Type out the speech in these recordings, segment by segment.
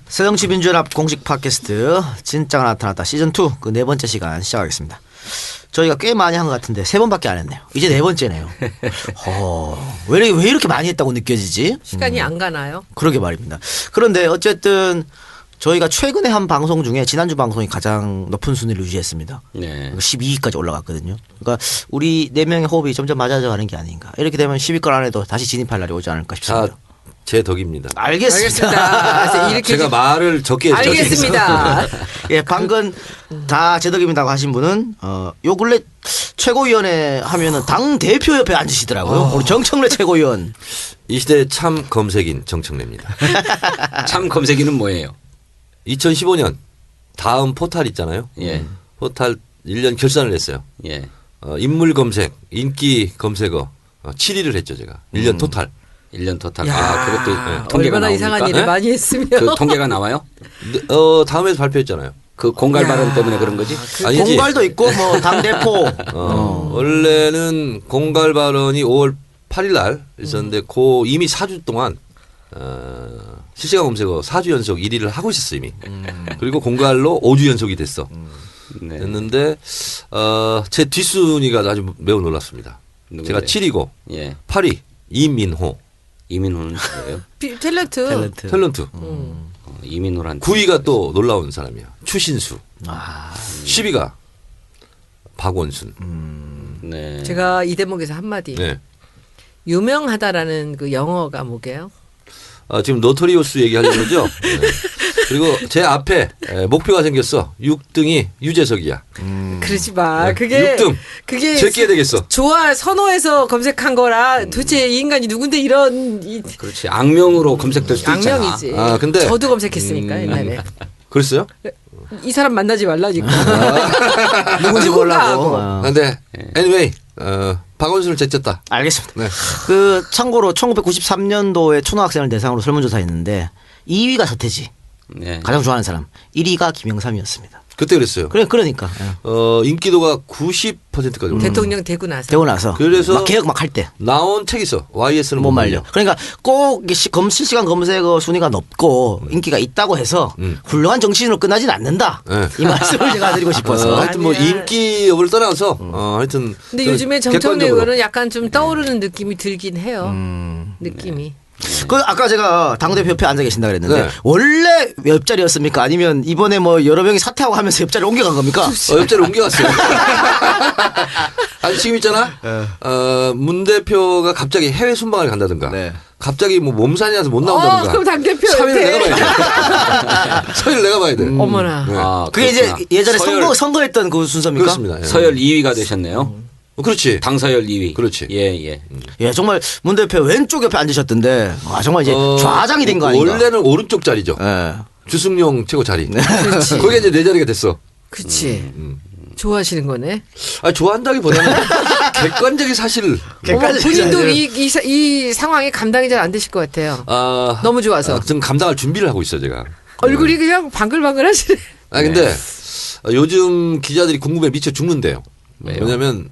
새정치민주연합 공식 팟캐스트 진짜가 나타났다 시즌2 그 네 번째 시간 시작하겠습니다. 저희가 꽤 많이 한 것 같은데 세 번밖에 안 했네요. 이제 네 번째네요. 왜 이렇게 많이 했다고 느껴지지? 시간이 안 가나요? 그러게 말입니다. 그런데 어쨌든 저희가 최근에 한 방송 중에 지난주 방송이 가장 높은 순위를 유지했습니다. 네. 12위까지 올라갔거든요. 그러니까 우리 네 명의 호흡이 점점 맞아져가는 게 아닌가. 이렇게 되면 10위권 안에도 다시 진입할 날이 오지 않을까 싶습니다. 제 덕입니다. 알겠습니다. 이렇게 제가 말을 적게 했죠. 알겠습니다. 예, 방금 다 제덕입니다고 하신 분은 요 근래 최고위원회 하면은 당 대표 옆에 앉으시더라고요. 우리 정청래 최고위원. 이 시대의 참 검색인 정청래입니다. 참 검색이는 뭐예요? 2015년 다음 포탈 있잖아요. 예. 포탈 1년 결산을 했어요. 예. 인물 검색, 인기 검색어 7위를 했죠 제가. 1년 토탈. 1년 토탈. 야, 그것도 통계가 얼마나 나옵니까? 이상한 일을 네? 많이 했으면. 그 통계가 나와요? 다음에서 발표했잖아요. 그 공갈 야. 발언 때문에 그런 거지? 아니지. 공갈도 있고 뭐 당 대표. 원래는 공갈 발언이 5월 8일 날 있었는데 이미 4주 동안 실시간 검색어 4주 연속 1위를 하고 있었어 이미. 그리고 공갈로 5주 연속이 됐어. 네. 됐는데 제 뒷순위가 아주 매우 놀랐습니다. 누구예요? 제가 7위고 예. 8위 이민호 이민호는 뭐예요? 탤런트. 탤런트. 이민호란 9위가 또 놀라운 사람이야. 추신수. 10위가 박원순. 네. 제가 이 대목에서 한마디. 네. 유명하다라는 그 영어가 뭐게요? 지금 노토리오스 얘기하려는 거죠? 네. 그리고 제 앞에 목표가 생겼어. 6등이 유재석이야. 그러지 마. 네. 그게 6등. 그게 제끼야 되겠어. 좋아 선호해서 검색한 거라 도대체 이 인간이 누군데 이런 그렇지. 악명으로 검색될 수도 있잖아. 악명이지. 근데 저도 검색했으니까 옛날에 그랬어요? 이 사람 만나지 말라니까. 누군지 누군가 몰라고. 하고. 근데 anyway 박원순을 제쳤다. 알겠습니다. 네. 그 참고로 1993년도에 초등학생을 대상으로 설문조사했는데 2위가 서태지. 네. 가장 좋아하는 사람. 1위가 김영삼이었습니다. 그때 그랬어요. 그러니까 인기도가 90%까지 올라. 대통령 되고 나서. 되고 나서 그래서 막 개혁 막 할 때. 나온 책 있어. YS는 못 말려. 그러니까 꼭 실시간 검색어 순위가 높고 인기가 있다고 해서 훌륭한 정치인으로 끝나진 않는다. 네. 이 말씀을 제가 드리고 싶어서. 하여튼 뭐 아니야. 인기 여부를 떠나서 하여튼 근데 저는 요즘에 정청래 객관적으로. 의원은 약간 좀 떠오르는 느낌이 들긴 해요. 느낌이. 그 아까 제가 당대표 옆에 앉아 계신다 그랬는데 네. 원래 옆자리였습니까? 아니면 이번에 뭐 여러 명이 사퇴하고 하면서 옆자리 옮겨간 겁니까? 옆자리 옮겨갔어요. 아니 지금 있잖아. 문 대표가 갑자기 해외 순방을 간다든가. 네. 갑자기 뭐 몸살이 나서 못 나온다든가. 그럼 당대표 3위를 내가 옆에. 봐야 돼. 3위를 내가 봐야 돼. 어머나. 네. 아, 그게 이제 그렇구나. 예전에 서열, 선거했던 그 순서입니까? 그렇습니다. 예. 서열 2위가 되셨네요. 그렇지. 당서열 2위. 그렇지. 예. 예, 정말 문 대표 왼쪽 옆에 앉으셨던데 정말 이제 좌장이 된 거 아닌가? 원래는 오른쪽 자리죠. 예. 주승용 최고 자리. 그렇지. 거기에 이제 내 자리가 됐어. 그치. 좋아하시는 거네. 좋아한다기보다는 객관적인 사실을. 본인도 이 상황에 감당이 잘 안 되실 것 같아요. 너무 좋아서. 지금 감당할 준비를 하고 있어 제가. 얼굴이 그냥 방글방글 하시네. 근데 요즘 기자들이 궁금해 미쳐 죽는데요. 왜요? 왜냐하면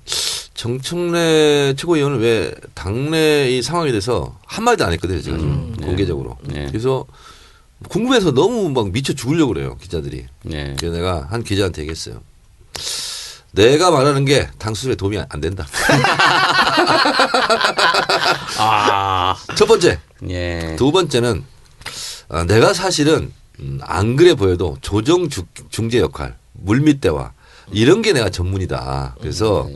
정청래 최고위원은 왜 당내 이 상황에 대해서 한마디도 안 했거든요. 제가 지금 공개적으로. 네. 그래서 궁금해서 너무 막 미쳐 죽으려고 그래요. 기자들이. 네. 그래서 내가 한 기자한테 얘기했어요. 내가 말하는 게 당 수술에 도움이 안 된다. 첫 번째. 예. 두 번째는 내가 사실은 안 그래 보여도 조정 중재 역할, 물밑대화 이런 게 내가 전문이다. 그래서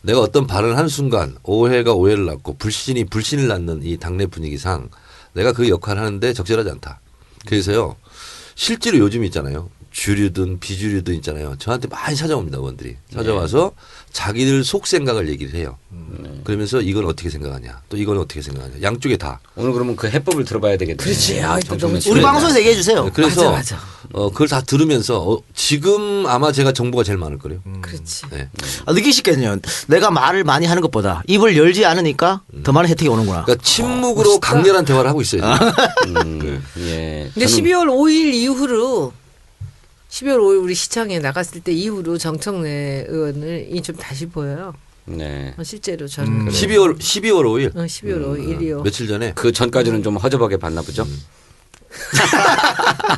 내가 어떤 발언을 한 순간 오해가 오해를 낳고 불신이 불신을 낳는 이 당내 분위기상 내가 그 역할을 하는데 적절하지 않다. 그래서요. 실제로 요즘 있잖아요. 주류든 비주류든 있잖아요. 저한테 많이 찾아옵니다. 의원들이. 찾아와서 자기들 속 생각을 얘기를 해요. 그러면서 이건 어떻게 생각하냐. 또 이건 어떻게 생각하냐. 양쪽에 다. 오늘 그러면 그 해법을 들어봐야 되겠네. 그렇지. 아, 또 너무 우리 방송에서 얘기해 주세요. 그래서 맞아. 그걸 다 들으면서 지금 아마 제가 정보가 제일 많을 거예요. 그렇지. 네. 느끼시겠네요. 내가 말을 많이 하는 것보다 입을 열지 않으니까 더 많은 혜택이 오는구나. 그러니까 침묵으로 강렬한 대화를 하고 있어요. 지금. 예. 근데 12월 5일 이후로 12월 5일 우리 시청에 나갔을 때 이후로 정청래 의원이 좀 다시 보여요. 네. 실제로 저는 그래요. 12월 5일. 12월 5일이요. 며칠 전에 그 전까지는 좀 허접하게 봤나 보죠.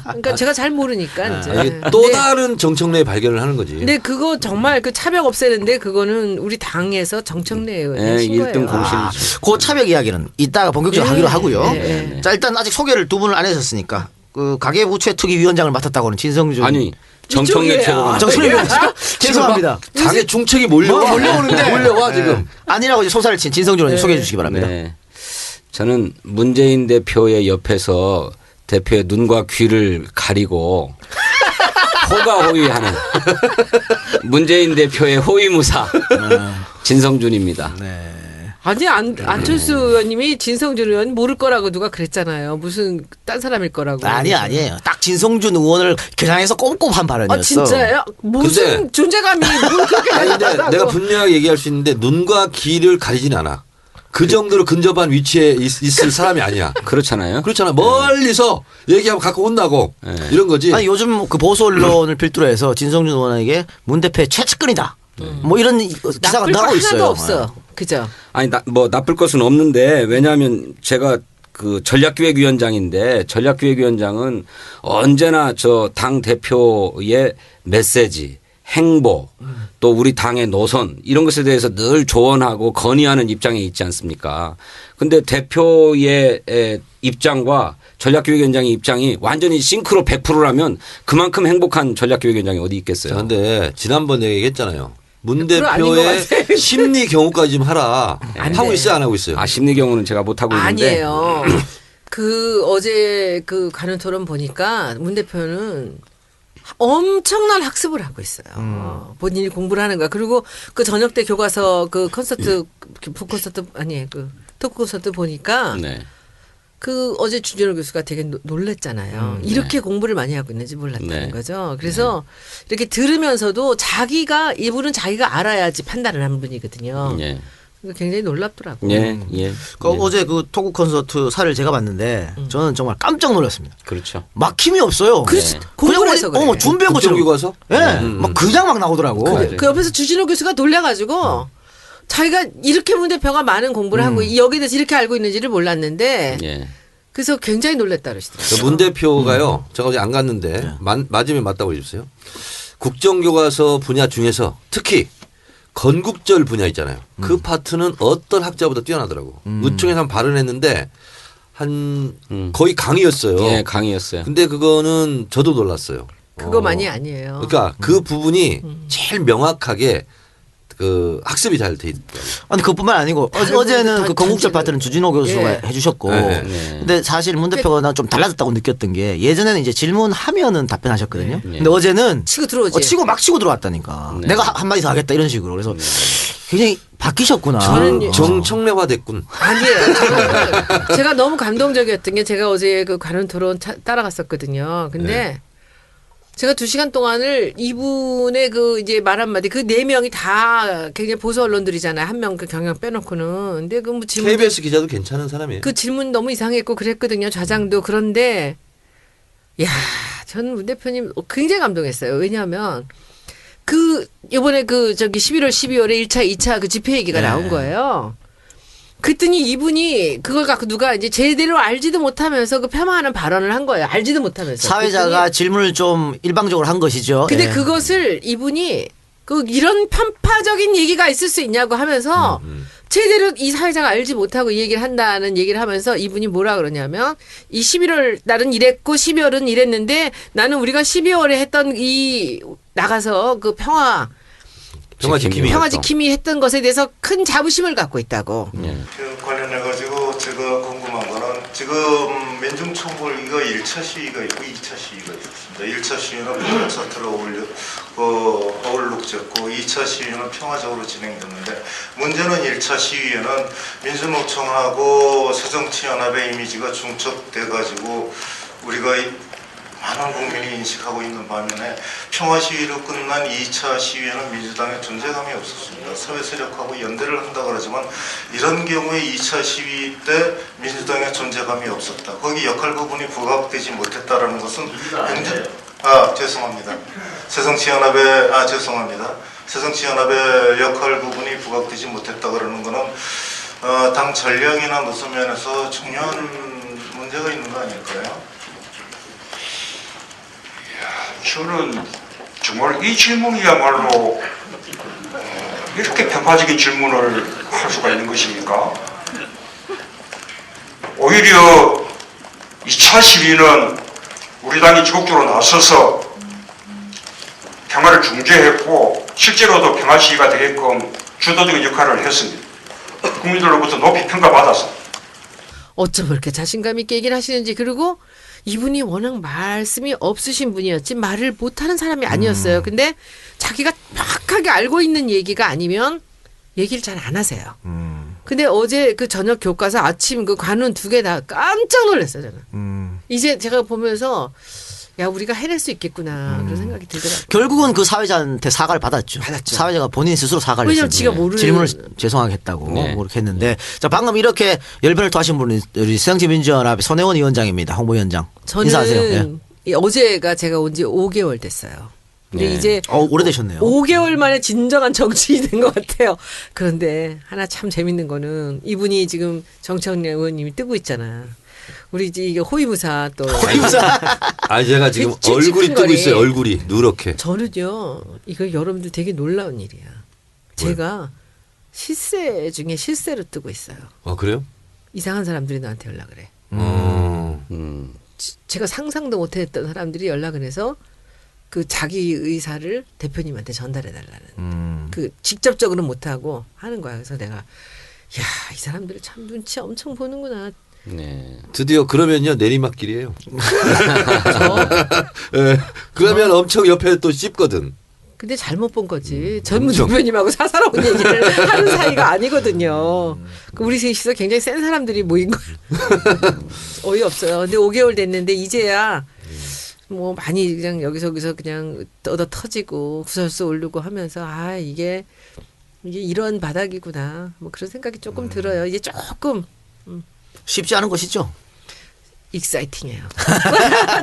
그러니까 제가 잘 모르니까 이제. 이게 또 다른 정청래 발견을 하는 거지. 근데 그거 정말 그 차벽 없애는데 그거는 우리 당에서 정청래 의원이 네, 신 거예요. 1등 공신. 그 차벽 이야기는 이따가 본격적으로 네, 하기로 하고요. 네. 자 일단 아직 소개를 두 분을 안 해주셨으니까 그 가계부채투기 위원장을 맡았다고는 진성준. 아니 정청래 이쪽이에요. 최고가 정청래 위원장. 죄송합니다. 당의 중책이 몰려와. 몰려오는데. 몰려와 지금. 아니라고 이제 소사를 친 진성준 의원님 소개해 주시기 바랍니다. 네. 저는 문재인 대표의 옆에서 대표의 눈과 귀를 가리고 호가호위하는 문재인 대표의 호위무사 진성준입니다. 네. 아니 안철수 의원님이 진성준 의원 모를 거라고 누가 그랬잖아요. 무슨 딴 사람일 거라고. 아니에요. 딱 진성준 의원을 겨냥해서 꼼꼼한 발언이었어. 아 진짜예요? 무슨 근데- 존재감이 뭘 그렇게 아니, 근데 나타나고. 내가 분명하게 얘기할 수 있는데 눈과 귀를 가리진 않아. 그 정도로 근접한 위치에 있을 사람이 아니야. 그렇잖아요. 그렇잖아. 멀리서 얘기하면 갖고 온다고. 이런 거지. 아니 요즘 그 보수 언론을 필두로 해서 진성준 의원에게 문 대표의 최측근이다. 뭐 이런 기사가 나쁠 거 나오고 있어요. 하나도 없어. 그죠? 아니 뭐 나쁠 것은 없는데 왜냐하면 제가 그 전략기획위원장인데 전략기획위원장은 언제나 저 당 대표의 메시지, 행보, 또 우리 당의 노선 이런 것에 대해서 늘 조언하고 건의하는 입장에 있지 않습니까? 근데 대표의 입장과 전략기획위원장의 입장이 완전히 싱크로 100%라면 그만큼 행복한 전략기획위원장이 어디 있겠어요? 그런데 지난번 얘기했잖아요. 문 그건 아닌 것 대표의 같아요. 심리 경우까지 좀 하라. 안 하고 돼. 있어요, 안 하고 있어요? 아 심리 경우는 제가 못 하고 있는데 아니에요. 그 어제 그 가는 토론 보니까 문 대표는 엄청난 학습을 하고 있어요. 본인이 공부를 하는 거야. 그리고 그 저녁 때 교과서 그 콘서트 북콘서트 아니 그 토크 콘서트 보니까 네. 그 어제 주진호 교수가 되게 놀랬잖아요. 이렇게 공부를 많이 하고 있는지 몰랐다는 네. 거죠. 그래서 이렇게 들으면서도 자기가 이분은 자기가 알아야지 판단을 하는 분이거든요. 예. 굉장히 놀랍더라고요. 예. 예. 그 어제 그 토크 콘서트 사를 제가 봤는데 저는 정말 깜짝 놀랐습니다. 그렇죠. 막힘이 없어요. 그렇지. 그냥 공부를 해서 그래. 준비한 것처럼. 국정교과서? 예. 막 그냥 막 나오더라고. 그 옆에서 주진호 교수가 놀래가지고 자기가 이렇게 문 대표가 많은 공부를 하고 여기에 대해서 이렇게 알고 있는지를 몰랐는데 예. 그래서 굉장히 놀랬다 그러시더라고요. 문 대표가요. 제가 어제 안 갔는데 맞으면 맞다고 해주세요. 국정교과서 분야 중에서 특히 건국절 분야 있잖아요. 그 파트는 어떤 학자보다 뛰어나더라고. 의총에서 한번 발언했는데 한 거의 강의였어요. 예, 강의였어요. 근데 그거는 저도 놀랐어요. 그거만이 아니에요. 그러니까 그 부분이 제일 명확하게 그 학습이 잘 돼 있더라고요. 아니 그뿐만 아니고 다른 어제는 분들 그 다 건국절 단체는- 파트는 주진호 교수가 예. 해주셨고 네. 네. 근데 사실 문 대표가 난 좀 달라졌다고 느꼈던 게 예전에는 이제 질문하면은 답변하셨거든요. 네. 근데 어제는 치고 들어오지. 치고 막 치고 들어왔다니까. 네. 내가 한마디 더 하겠다 이런 식으로. 그래서 굉장히 바뀌셨구나. 저는 정청래화 됐군. 아니에요. 저는 제가 너무 감동적이었던 게 제가 어제 그 가는 토론 따라갔었거든요. 근데 제가 2시간 동안을 이분의 그 이제 말 한마디 그 4명이 다 굉장히 보수 언론들이잖아요. 한 명 그 경영 빼놓고는. 근데 그 뭐 질문 KBS 기자도 괜찮은 사람이에요. 그 질문 너무 이상했고 그랬거든요. 좌장도. 그런데 야, 저는 문 대표님 굉장히 감동했어요. 왜냐하면 그 이번에 그 저기 11월 12월에 1차 2차 그 집회 얘기가 나온 거예요. 그랬더니 이분이 그걸 갖고 누가 이제 제대로 알지도 못하면서 그 폄하하는 발언을 한 거예요. 알지도 못하면서. 사회자가 질문을 좀 일방적으로 한 것이죠. 근데 예. 그것을 이분이 그 이런 편파적인 얘기가 있을 수 있냐고 하면서 제대로 이 사회자가 알지 못하고 이 얘기를 한다는 얘기를 하면서 이분이 뭐라 그러냐면 이 11월 날은 이랬고 12월은 이랬는데 나는 우리가 12월에 했던 이 나가서 그 평화 지킴이. 평화 지킴이 했던 것에 대해서 큰 자부심을 갖고 있다고. 그 관련해가지고 제가 궁금한 거는 지금 민중총궐 이거 1차 시위가 있고 2차 시위가 있었습니다. 1차 시위는 콘서트를 어울룩졌고 2차 시위는 평화적으로 진행됐는데 문제는 1차 시위에는 민주노총하고 새정치연합의 이미지가 중첩돼가지고 우리가 많은 국민이 인식하고 있는 반면에 평화 시위로 끝난 2차 시위에는 민주당의 존재감이 없었습니다. 사회 세력하고 연대를 한다 그러지만 이런 경우에 2차 시위 때 민주당의 존재감이 없었다. 거기 역할 부분이 부각되지 못했다라는 것은 굉장히 죄송합니다. 새정치연합의 역할 부분이 부각되지 못했다 그러는 거는 당 전략이나 무슨 면에서 중요한 문제가 있는 거 아닐까요? 저는 정말 이 질문이야말로 이렇게 편파적인 질문을 할 수가 있는 것입니까? 오히려 2차 시위는 우리 당이 적극적으로 나서서 평화를 중재했고 실제로도 평화 시위가 되게끔 주도적인 역할을 했습니다. 국민들로부터 높이 평가받아서. 어쩜 그렇게 자신감 있게 얘기를 하시는지. 그리고 이분이 워낙 말씀이 없으신 분이었지 말을 못하는 사람이 아니었어요. 근데 자기가 정확하게 알고 있는 얘기가 아니면 얘기를 잘 안 하세요. 근데 어제 그 저녁 교과서 아침 그 관훈 2개 다 깜짝 놀랐어요, 저는. 이제 제가 보면서 야, 우리가 해낼 수 있겠구나. 그런 생각이 들더라고요. 결국은 그 사회자한테 사과를 받았죠. 사회자가 본인 스스로 사과를 왜냐면 했어요. 지가 모르는- 질문을 죄송하게 했다고 네. 그렇게 했는데 자 방금 이렇게 열변을 토하신 분이 우리 새정치민주연합의 손혜원 위원장입니다. 홍보위원장. 인사하세요. 예. 저는 이 어제가 제가 온 지 5개월 됐어요. 근데 네. 이제 오래되셨네요. 5개월 만에 진정한 정치인이 된 것 같아요. 그런데 하나 참 재밌는 거는 이분이 지금 정청래 의원님이 뜨고 있잖아. 우리 이제 이게 호위무사 또. 아 제가 지금 찔찔 얼굴이 뜨고 거리. 있어요. 얼굴이 누렇게. 저는요, 이거 여러분들 되게 놀라운 일이야. 제가 실세 중에 실세로 뜨고 있어요. 아 그래요? 이상한 사람들이 나한테 연락을 해. 음. 제가 상상도 못했던 사람들이 연락을 해서 그 자기 의사를 대표님한테 전달해 달라는. 그 직접적으로 못하고 하는 거야. 그래서 내가 야, 이 사람들이 참 눈치 엄청 보는구나. 네. 드디어 그러면요 내리막길이에요. 저 예. 그러면 엄청 옆에 또 씹거든. 근데 잘못 본 거지. 전문 엄청. 대표님하고 사사로운 얘기를 하는 사이가 아니거든요. 그 우리 셋이서 굉장히 센 사람들이 모인 거예요. 어이없어요. 근데 5개월 됐는데 이제야 뭐 많이 그냥 여기저기서 그냥 얻어 터지고 구설수 오르고 하면서 아 이게 이런 바닥이구나. 뭐 그런 생각이 조금 들어요. 이제 조금 쉽지 않은 것이죠. 익사이팅해요.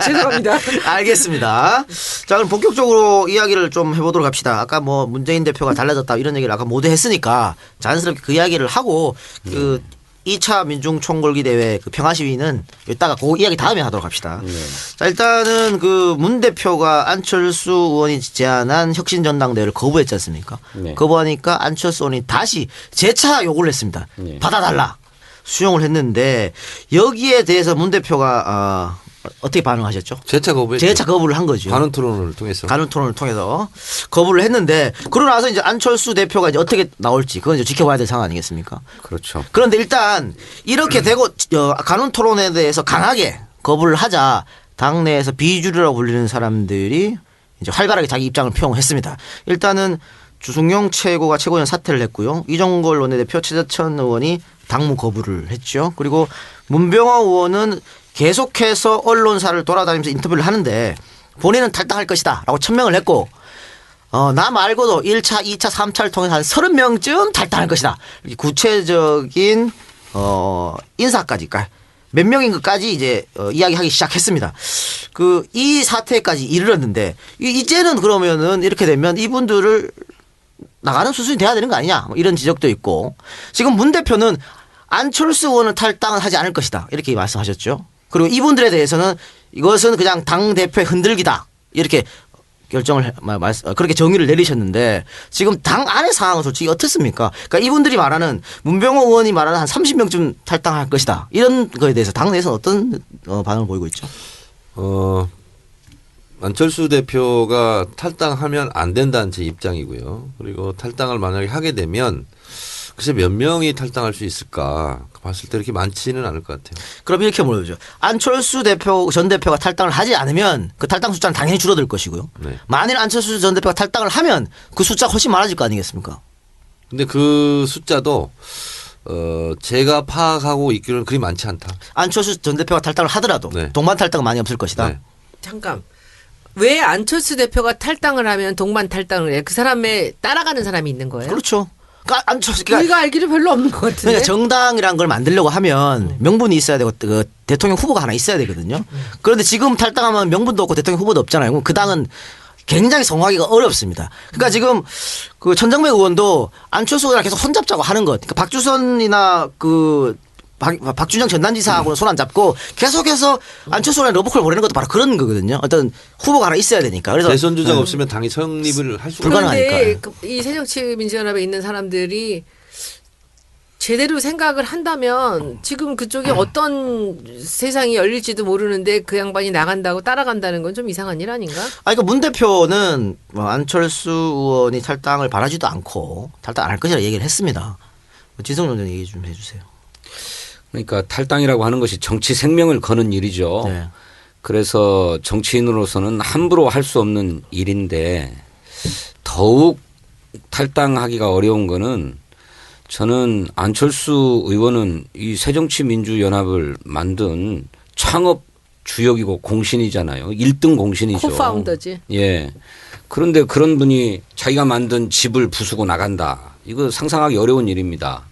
죄송합니다. 알겠습니다. 자, 그럼 본격적으로 이야기를 좀 해보도록 합시다. 아까 뭐 문재인 대표가 달라졌다 이런 얘기를 아까 모두 했으니까 자연스럽게 그 이야기를 하고 그 2차 민중총궐기 대회 그 평화시위는 이따가 그 이야기 다음에 하도록 합시다. 자, 일단은 그 문 대표가 안철수 의원이 제안한 혁신전당대회를 거부했지 않습니까? 네. 거부하니까 안철수 의원이 다시 재차 요구를 했습니다. 네. 받아달라. 수용을 했는데 여기에 대해서 문 대표가 어떻게 반응하셨죠? 재차 거부했죠. 재차 거부를 한 거죠. 관훈 토론을 통해서. 간헐 토론을 통해서 거부를 했는데 그러고 나서 이제 안철수 대표가 이제 어떻게 나올지 그건 이제 지켜봐야 될 상황 아니겠습니까? 그렇죠. 그런데 일단 이렇게 되고 간헐 토론에 대해서 강하게 거부를 하자 당내에서 비주류라고 불리는 사람들이 이제 활발하게 자기 입장을 표명했습니다. 일단은 주승용 최고위원 사퇴를 했고요. 이정걸 원내대표, 최재천 의원이 당무 거부를 했죠. 그리고 문병호 의원은 계속해서 언론사를 돌아다니면서 인터뷰를 하는데 본인은 탈당할 것이다 라고 천명을 했고 나 말고도 1차, 2차, 3차를 통해서 한 30명쯤 탈당할 것이다. 이렇게 구체적인 인사까지 몇 명인 것까지 이제 이야기하기 시작했습니다. 이 사태까지 이르렀는데 이제는 그러면은 이렇게 되면 이분들을 나가는 수순이 돼야 되는 거 아니냐 뭐 이런 지적도 있고 지금 문 대표는 안철수 의원은 탈당은 하지 않을 것이다 이렇게 말씀하셨죠. 그리고 이분들에 대해서는 이것은 그냥 당 대표의 흔들기다 이렇게 결정을 그렇게 정의를 내리셨는데 지금 당 안의 상황은 솔직히 어떻습니까? 그러니까 이분들이 말하는 문병호 의원이 말하는 한 30명쯤 탈당할 것이다 이런 거에 대해서 당 내에서는 어떤 반응을 보이고 있죠? 안철수 대표가 탈당하면 안 된다는 제 입장이고요. 그리고 탈당을 만약에 하게 되면 글쎄 몇 명이 탈당할 수 있을까 봤을 때 이렇게 많지는 않을 것 같아요. 그럼 이렇게 물어보죠. 안철수 대표 전 대표가 탈당을 하지 않으면 그 탈당 숫자는 당연히 줄어들 것이고요. 네. 만일 안철수 전 대표가 탈당을 하면 그 숫자가 훨씬 많아질 거 아니겠습니까? 근데 그 숫자도 제가 파악하고 있기로는 그리 많지 않다. 안철수 전 대표가 탈당을 하더라도 네. 동반 탈당은 많이 없을 것이다. 네. 잠깐. 왜 안철수 대표가 탈당을 하면 동반 탈당을 해? 그 사람에 따라가는 사람이 있는 거예요? 그렇죠. 그러니까 안철수 우리가 알기로 별로 없는 것 같은데. 그러니까 정당이란 걸 만들려고 하면 명분이 있어야 되고 그 대통령 후보가 하나 있어야 되거든요. 그런데 지금 탈당하면 명분도 없고 대통령 후보도 없잖아요. 그럼 그 당은 굉장히 성공하기가 어렵습니다. 그러니까 지금 그 천정배 의원도 안철수 의원을 계속 손잡자고 하는 것. 그러니까 박주선이나 그 박준영 전남지사하고는 손 안 잡고 계속해서 안철수랑 러브콜 보내는 것도 바로 그런 거거든요. 어떤 후보가 하나 있어야 되니까. 그래서 대선 주자가 없으면 당이 성립을 할 수가 불가능하니까. 그런데 이 새정치민주연합에 있는 사람들이 제대로 생각을 한다면 지금 그쪽에 어떤 세상이 열릴지도 모르는데 그 양반이 나간다고 따라간다는 건 좀 이상한 일 아닌가? 그러니까 문 대표는 안철수 의원이 탈당을 바라지도 않고 탈당 안 할 것이라 얘기를 했습니다. 진성준 의원 얘기 좀 해주세요. 그러니까 탈당이라고 하는 것이 정치 생명을 거는 일이죠. 네. 그래서 정치인으로서는 함부로 할 수 없는 일인데 더욱 탈당하기가 어려운 거는 저는 안철수 의원은 이 새정치민주연합을 만든 창업 주역이고 공신이잖아요. 1등 공신이죠. 코파운더지. 예. 그런데 그런 분이 자기가 만든 집을 부수고 나간다. 이거 상상하기 어려운 일입니다.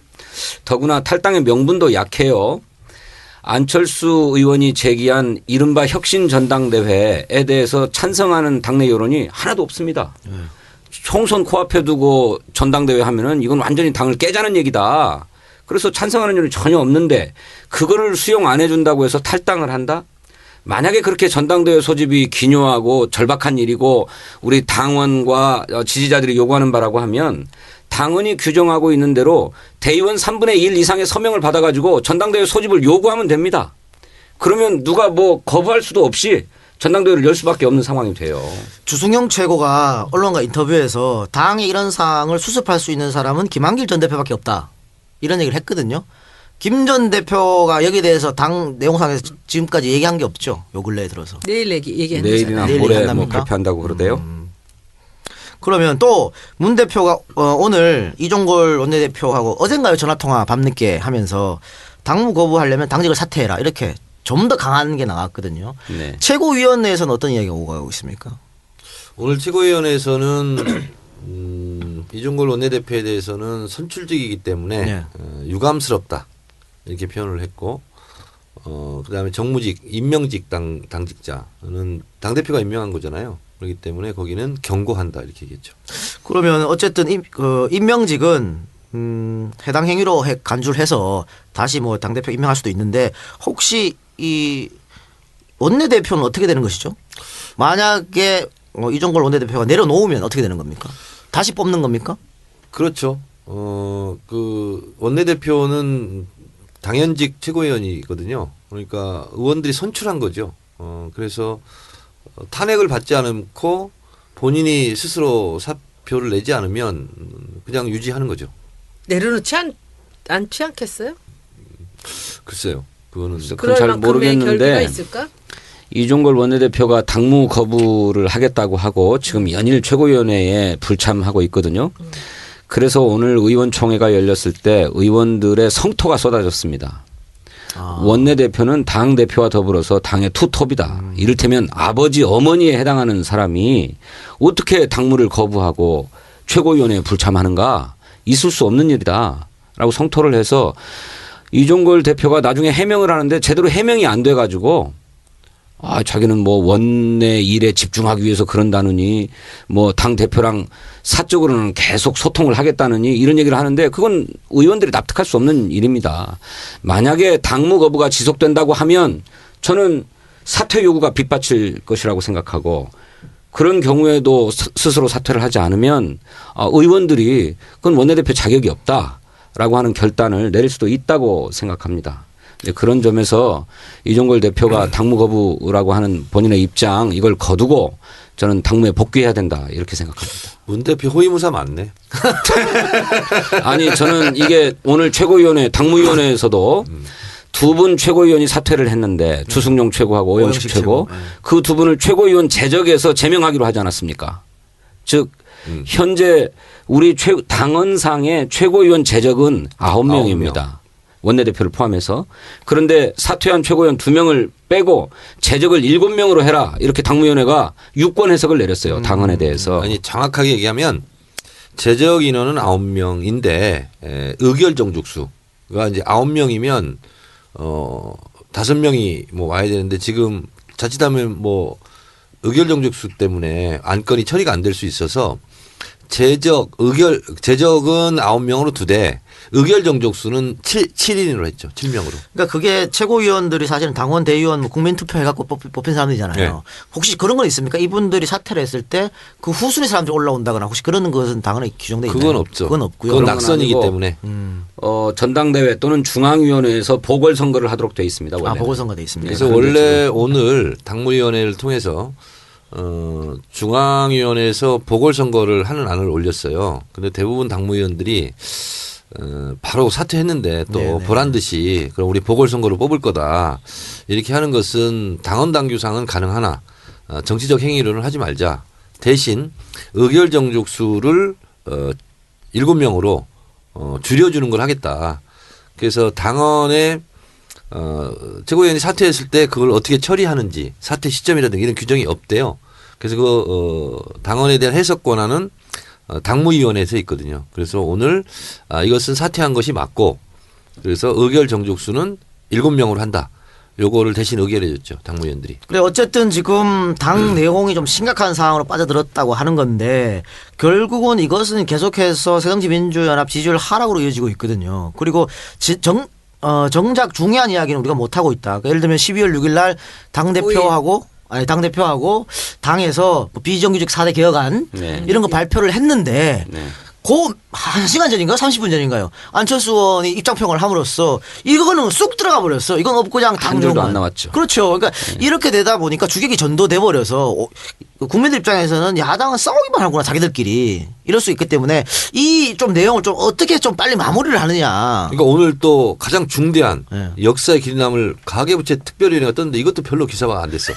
더구나 탈당의 명분도 약해요. 안철수 의원이 제기한 이른바 혁신전당대회에 대해서 찬성하는 당내 여론이 하나도 없습니다. 총선 코앞에 두고 전당대회 하면은 이건 완전히 당을 깨자는 얘기다. 그래서 찬성하는 여론이 전혀 없는데 그거를 수용 안 해준다고 해서 탈당을 한다? 만약에 그렇게 전당대회 소집이 기묘하고 절박한 일이고 우리 당원과 지지자들이 요구하는 바라고 하면 당원이 규정하고 있는 대로 대의원 3분의 1 이상의 서명을 받아가지고 전당대회 소집을 요구하면 됩니다. 그러면 누가 뭐 거부할 수도 없이 전당대회를 열 수밖에 없는 상황이 돼요. 주승용 최고가 언론과 인터뷰에서 당의 이런 상황을 수습할 수 있는 사람은 김한길 전 대표밖에 없다. 이런 얘기를 했거든요. 김 전 대표가 여기에 대해서 당 내용상에서 지금까지 얘기한 게 없죠. 요 근래에 들어서. 내일 얘기한다잖아요. 내일이나 내일 모레 뭐 얘기한답니까? 발표한다고 그러대요. 그러면 또 문 대표가 오늘 이종걸 원내대표하고 어젠가요 전화통화 밤늦게 하면서 당무 거부하려면 당직을 사퇴해라 이렇게 좀 더 강한 게 나왔거든요. 네. 최고위원회에서는 어떤 이야기가 오고 가고 있습니까? 오늘 최고위원회에서는 이종걸 원내대표에 대해서는 선출직이기 때문에 네. 유감스럽다 이렇게 표현을 했고 그다음에 정무직 임명직 당직자는 당대표가 임명한 거잖아요. 그렇기 때문에 거기는 경고한다 이렇게 얘기했죠. 그러면 어쨌든 임명직은 해당 행위로 간주를 해서 다시 뭐 당대표 임명할 수도 있는데 혹시 이 원내대표는 어떻게 되는 것이죠? 만약에 이종걸 원내대표가 내려놓으면 어떻게 되는 겁니까? 다시 뽑는 겁니까? 그렇죠. 그 원내대표는 당연직 최고위원이거든요. 그러니까 의원들이 선출한 거죠. 그래서 탄핵을 받지 않고 본인이 스스로 사표를 내지 않으면 그냥 유지하는 거죠. 내려놓지 않지 않겠어요? 글쎄요. 그거는 그건 잘 만큼의 결기가 모르겠는데 있을까? 이종걸 원내대표가 당무 거부를 하겠다고 하고 지금 연일 최고위원회에 불참하고 있거든요. 그래서 오늘 의원총회가 열렸을 때 의원들의 성토가 쏟아졌습니다. 원내대표는 당대표와 더불어서 당의 투톱이다. 이를테면 아버지 어머니에 해당하는 사람이 어떻게 당무를 거부하고 최고위원회에 불참하는가. 있을 수 없는 일이다. 라고 성토를 해서 이종걸 대표가 나중에 해명을 하는데 제대로 해명이 안 돼가지고 자기는 뭐 원내 일에 집중하기 위해서 그런다느니 뭐 당 대표랑 사적으로는 계속 소통을 하겠다느니 이런 얘기를 하는데 그건 의원들이 납득할 수 없는 일입니다. 만약에 당무 거부가 지속된다고 하면 저는 사퇴 요구가 빗받칠 것이라고 생각하고 그런 경우에도 스스로 사퇴를 하지 않으면 의원들이 그건 원내대표 자격이 없다라고 하는 결단을 내릴 수도 있다고 생각합니다. 그런 점에서 이종걸 대표가 당무 거부라고 하는 본인의 입장 이걸 거두고 저는 당무에 복귀해야 된다 이렇게 생각합니다. 문 대표 호위무사 맞네. 아니 저는 이게 오늘 최고위원회 당무위원회에서도 두 분 최고위원이 사퇴를 했는데 주승용 최고하고 오영식 최고 그 두 분을 최고위원 제적에서 제명하기로 하지 않았습니까? 즉 현재 우리 당헌상의 최고위원 제적은 9명입니다. 원내대표를 포함해서. 그런데 사퇴한 최고위원 2명을 빼고 제적을 7명으로 해라. 이렇게 당무위원회가 유권 해석을 내렸어요. 당헌에 대해서. 아니 정확하게 얘기하면 제적 인원은 9명인데 의결 정족수가 이제 9명이면 5명이 뭐 와야 되는데 지금 자칫하면 뭐 의결 정족수 때문에 안건이 처리가 안 될 수 있어서 제적은 9명으로 2대, 의결 정족수는 7인으로 했죠. 7명으로. 그러니까 그게 최고위원들이 사실은 당원 대의원 뭐 국민투표 해갖고 뽑힌 사람들이잖아요. 네. 혹시 그런 건 있습니까? 이분들이 사퇴를 했을 때 그 후순위 사람들이 올라온다거나 혹시 그런 것은 당원에 규정돼 있나요? 그건 없죠. 그건 없고요. 그건 그런 건 낙선이기 아니고 때문에. 전당대회 또는 중앙위원회에서 보궐선거를 하도록 돼 있습니다. 원래. 보궐선거 돼 있습니다. 그래서 원래 오늘 당무위원회를 통해서 중앙위원회에서 보궐선거를 하는 안을 올렸어요. 근데 대부분 당무위원들이 바로 사퇴했는데 또 네네. 보란 듯이 그럼 우리 보궐선거를 뽑을 거다 이렇게 하는 것은 당헌 당규상은 가능하나 정치적 행위로는 하지 말자. 대신 의결 정족수를 7명으로 줄여주는 걸 하겠다. 그래서 당헌에 최고위원이 사퇴했을 때 그걸 어떻게 처리하는지 사퇴 시점이라든가 이런 규정이 없대요. 그래서 당헌에 대한 해석 권한은 당무위원회에서 있거든요. 그래서 오늘 이것은 사퇴한 것이 맞고 그래서 의결 정족수는 7명으로 한다. 요거를 대신 의결해 줬죠. 당무위원들이. 그래 어쨌든 지금 당 내용이 좀 심각한 상황으로 빠져들었다고 하는 건데 결국은 이것은 계속해서 새정치민주연합 지지율 하락으로 이어지고 있거든요. 그리고 정작 중요한 이야기는 우리가 못 하고 있다. 그러니까 예를 들면 12월 6일 날 당대표하고 당에서 뭐 비정규직 4대 개혁안 네. 이런 거 발표를 했는데 네. 그 1시간 전인가 30분 전인가요? 안철수 의원이 입장평을 함으로써 이거는 쑥 들어가 버렸어. 이건 없고 그냥 한 줄도 당정만. 안 나왔죠. 그렇죠. 그러니까 이렇게 되다 보니까 주객이 전도돼 버려서 국민들 입장에서는 야당은 싸우기만 하구나 자기들끼리 이럴 수 있기 때문에 이 좀 내용을 좀 어떻게 좀 빨리 마무리를 하느냐. 그러니까 오늘 또 가장 중대한 네. 역사의 길이 남을 가계부채 특별위원회가 떴는데 이것도 별로 기사가 안 됐어.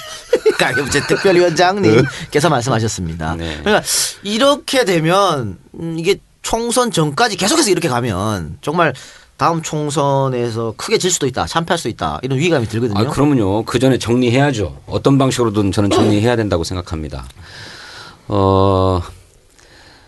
가계부채 특별위원장님께서 말씀하셨습니다. 네. 그러니까 이렇게 되면 이게 총선 전까지 계속해서 이렇게 가면 정말 다음 총선에서 크게 질 수도 있다, 참패할 수도 있다 이런 위기감이 들거든요. 그러면요. 그 전에 정리해야죠. 어떤 방식으로든 저는 정리해야 된다고 생각합니다.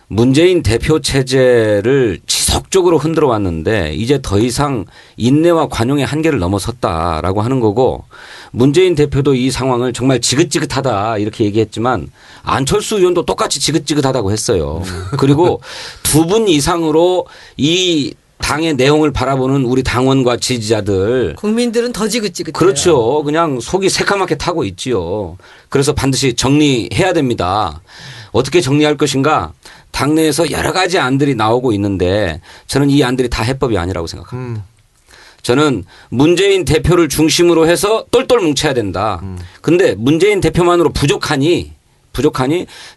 문재인 대표 체제를 지속적으로 흔들어 왔는데 이제 더 이상 인내와 관용의 한계를 넘어섰다라고 하는 거고 문재인 대표도 이 상황을 정말 지긋지긋하다 이렇게 얘기했지만 안철수 의원도 똑같이 지긋지긋하다고 했어요. 그리고 2분 이상으로 이 당의 내용을 바라보는 우리 당원과 지지자들 국민들은 더 지긋지긋해요. 그렇죠. 그냥 속이 새까맣게 타고 있지요. 그래서 반드시 정리해야 됩니다. 어떻게 정리할 것인가? 당내에서 여러 가지 안들이 나오고 있는데 저는 이 안들이 다 해법이 아니라고 생각합니다. 저는 문재인 대표를 중심으로 해서 똘똘 뭉쳐야 된다. 근데 문재인 대표만으로 부족하니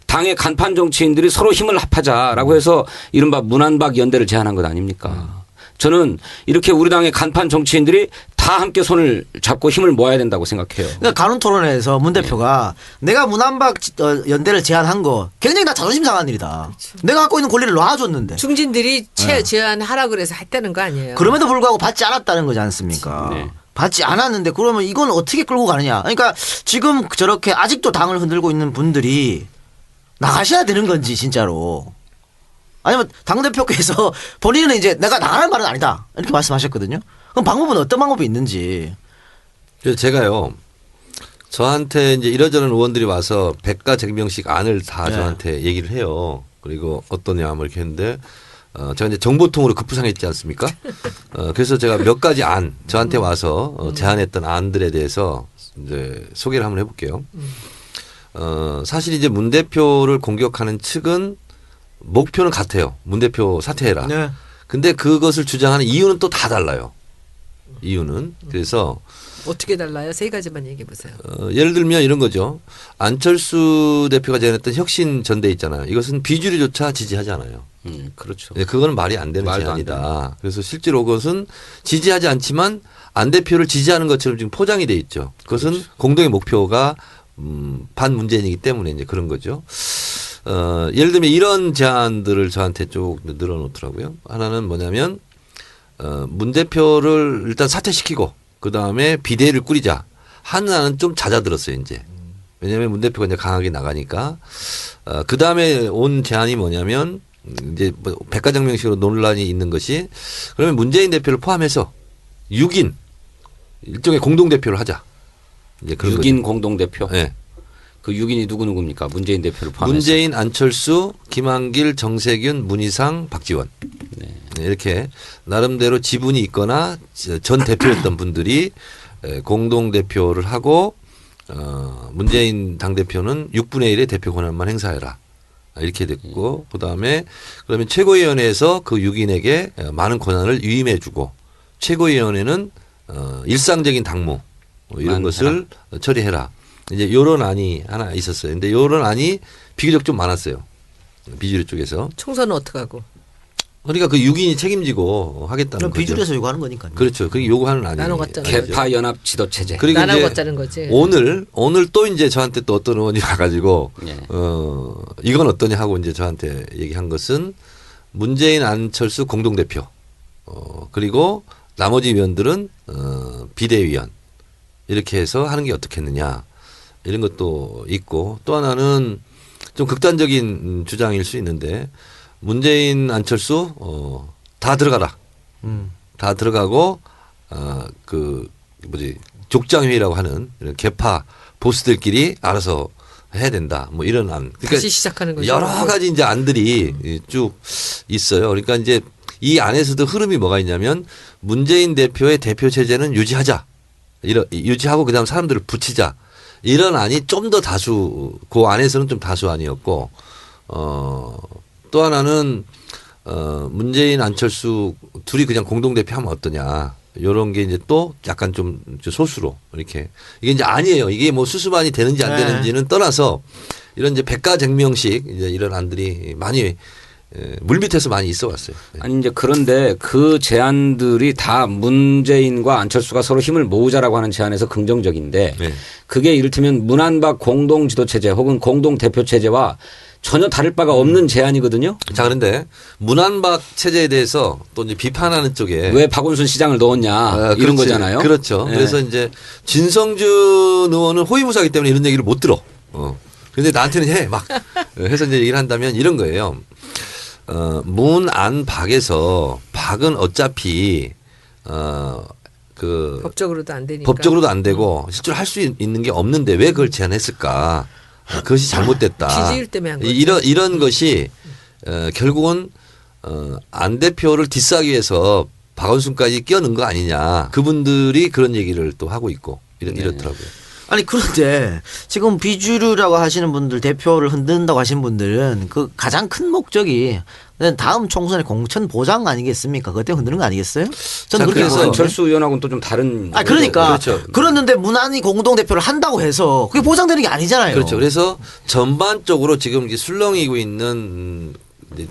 당의 간판 정치인들이 서로 힘을 합하자라고 해서 이른바 문안박 연대를 제안한 것 아닙니까? 저는 이렇게 우리 당의 간판 정치인들이 다 함께 손을 잡고 힘을 모아야 된다고 생각해요. 그러니까 간훈 토론회에서 문 대표가 내가 문안박 연대를 제안한 거 굉장히 나 자존심 상한 일이다. 내가 갖고 있는 권리를 놔줬는데. 중진들이 제안하라 그래서 했다는 거 아니에요. 그럼에도 불구하고 받지 않았다는 거지 않습니까? 네. 받지 않았는데 그러면 이건 어떻게 끌고 가느냐. 그러니까 지금 저렇게 아직도 당을 흔들고 있는 분들이 나가셔야 되는 건지 진짜로. 아니면 당대표께서 본인은 이제 내가 나가는 말은 아니다. 이렇게 말씀하셨거든요. 그럼 방법은 어떤 방법이 있는지. 그래서 제가요. 저한테 이제 이러저런 의원들이 와서 백가쟁명식 안을 다 네. 저한테 얘기를 해요. 그리고 어떠냐 뭐 이렇게 했는데 제가 이제 정보통으로 급부상했지 않습니까? 그래서 제가 몇 가지 안 저한테 와서 제안했던 안들에 대해서 이제 소개를 한번 해볼게요. 사실 이제 문 대표를 공격하는 측은 목표는 같아요. 문 대표 사퇴해라. 네. 근데 그것을 주장하는 이유는 또 다 달라요. 이유는. 그래서 어떻게 달라요? 3가지만 얘기해 보세요. 예를 들면 이런 거죠. 안철수 대표가 제안했던 혁신 전대 있잖아요. 이것은 비주류조차 지지하지 않아요. 그렇죠. 네, 그거는 말이 안 되는 말도 안 제안이다. 그래서 실제로 그것은 지지하지 않지만 안 대표를 지지하는 것처럼 지금 포장이 돼 있죠. 그것은 그렇죠. 공동의 목표가 반문재인이기 때문에 이제 그런 거죠. 예를 들면 이런 제안들을 저한테 쭉 늘어놓더라고요. 하나는 뭐냐면 문 대표를 일단 사퇴시키고 그 다음에 비대위를 꾸리자. 하나는 좀 잦아들었어요 이제. 왜냐하면 문 대표가 이제 강하게 나가니까. 그 다음에 온 제안이 뭐냐면 이제 뭐 백가정명식으로 논란이 있는 것이 그러면 문재인 대표를 포함해서 6인 일종의 공동 대표를 하자. 이제 그런 6인 거죠. 공동대표. 네. 그 6인이 누구입니까? 문재인 대표를 포함해서. 문재인, 안철수, 김한길, 정세균, 문희상, 박지원. 네, 이렇게 나름대로 지분이 있거나 전 대표였던 분들이 공동 대표를 하고 문재인 당대표는 6분의 1의 대표 권한만 행사해라. 이렇게 됐고 그다음에 그러면 최고위원회에서 그 6인에게 많은 권한을 위임해 주고 최고위원회는 일상적인 당무 이런 것을 처리해라. 이제 요런 안이 하나 있었어요. 근데 요런 안이 비교적 좀 많았어요. 비주류 쪽에서. 총선은 어떻게 하고? 그러니까 그 6인이 책임지고 하겠다는 그럼 거죠. 비주류에서 요구하는 거니까요. 그렇죠. 그게 요구하는 안이. 나눠 갖자는 개파 연합 지도 체제. 그리고 나눠 이제 갖자는 거지. 오늘 또 이제 저한테 또 어떤 의원이 와가지고 예. 이건 어떠냐 하고 이제 저한테 얘기한 것은 문재인 안철수 공동대표 그리고 나머지 위원들은 비대위원 이렇게 해서 하는 게 어떻겠느냐 이런 것도 있고 또 하나는 좀 극단적인 주장일 수 있는데 문재인 안철수 다 들어가라. 다 들어가고 그 뭐지 족장회의라고 하는 이런 개파 보스들끼리 알아서 해야 된다. 뭐 이런 안. 그러니까 다시 시작하는 거죠. 여러 가지 이제 안들이 쭉 있어요. 그러니까 이제 이 안에서도 흐름이 뭐가 있냐면 문재인 대표의 대표 체제는 유지하자. 유지하고 그다음 사람들을 붙이자. 이런 안이 좀 더 다수 그 안에서는 좀 다수안이었고 또 하나는 문재인 안철수 둘이 그냥 공동대표 하면 어떠냐. 요런 게 이제 또 약간 좀 소수로 이렇게 이게 이제 아니에요. 이게 뭐 수수반이 되는지 안 되는지는 떠나서 이런 이제 백가쟁명식 이제 이런 안들이 많이 물밑에서 많이 있어 왔어요. 아니 이제 그런데 그 제안들이 다 문재인과 안철수가 서로 힘을 모으자라고 하는 제안에서 긍정적인데 네. 그게 이를테면 문안박 공동 지도 체제 혹은 공동 대표 체제와 전혀 다를 바가 없는 제안이거든요. 자, 그런데 문안박 체제에 대해서 또 이제 비판하는 쪽에 왜 박원순 시장을 넣었냐 이런 그렇지. 거잖아요. 그렇죠. 네. 그래서 이제 진성준 의원은 호위무사이기 때문에 이런 얘기를 못 들어. 그런데 나한테는 해 막 해서 이제 얘기를 한다면 이런 거예요. 문안박에서 박은 어차피 그 법적으로도 안 되니까. 법적으로도 안 되고 실제로 할 수 있는 게 없는데 왜 그걸 제안했을까? 그것이 잘못됐다. 지지율 때문에 한 거죠. 이런 것이 결국은 안 대표를 뒷싸기 위해서 박원순까지 끼어넣은 거 아니냐. 그분들이 그런 얘기를 또 하고 있고 이렇더라고요. 아니 그런데 지금 비주류라고 하시는 분들 대표를 흔든다고 하시는 분들은 그 가장 큰 목적이 다음 총선의 공천 보장 아니겠습니까? 그것 때문에 흔드는 거 아니겠어요? 저는 자, 그렇게 그래서 보거든요. 안철수 의원하고는 또 좀 다른. 아 그러니까 그렇죠. 그랬는데 문안이 공동 대표를 한다고 해서 그게 보장되는 게 아니잖아요. 그렇죠. 그래서 전반적으로 지금 이제 술렁이고 있는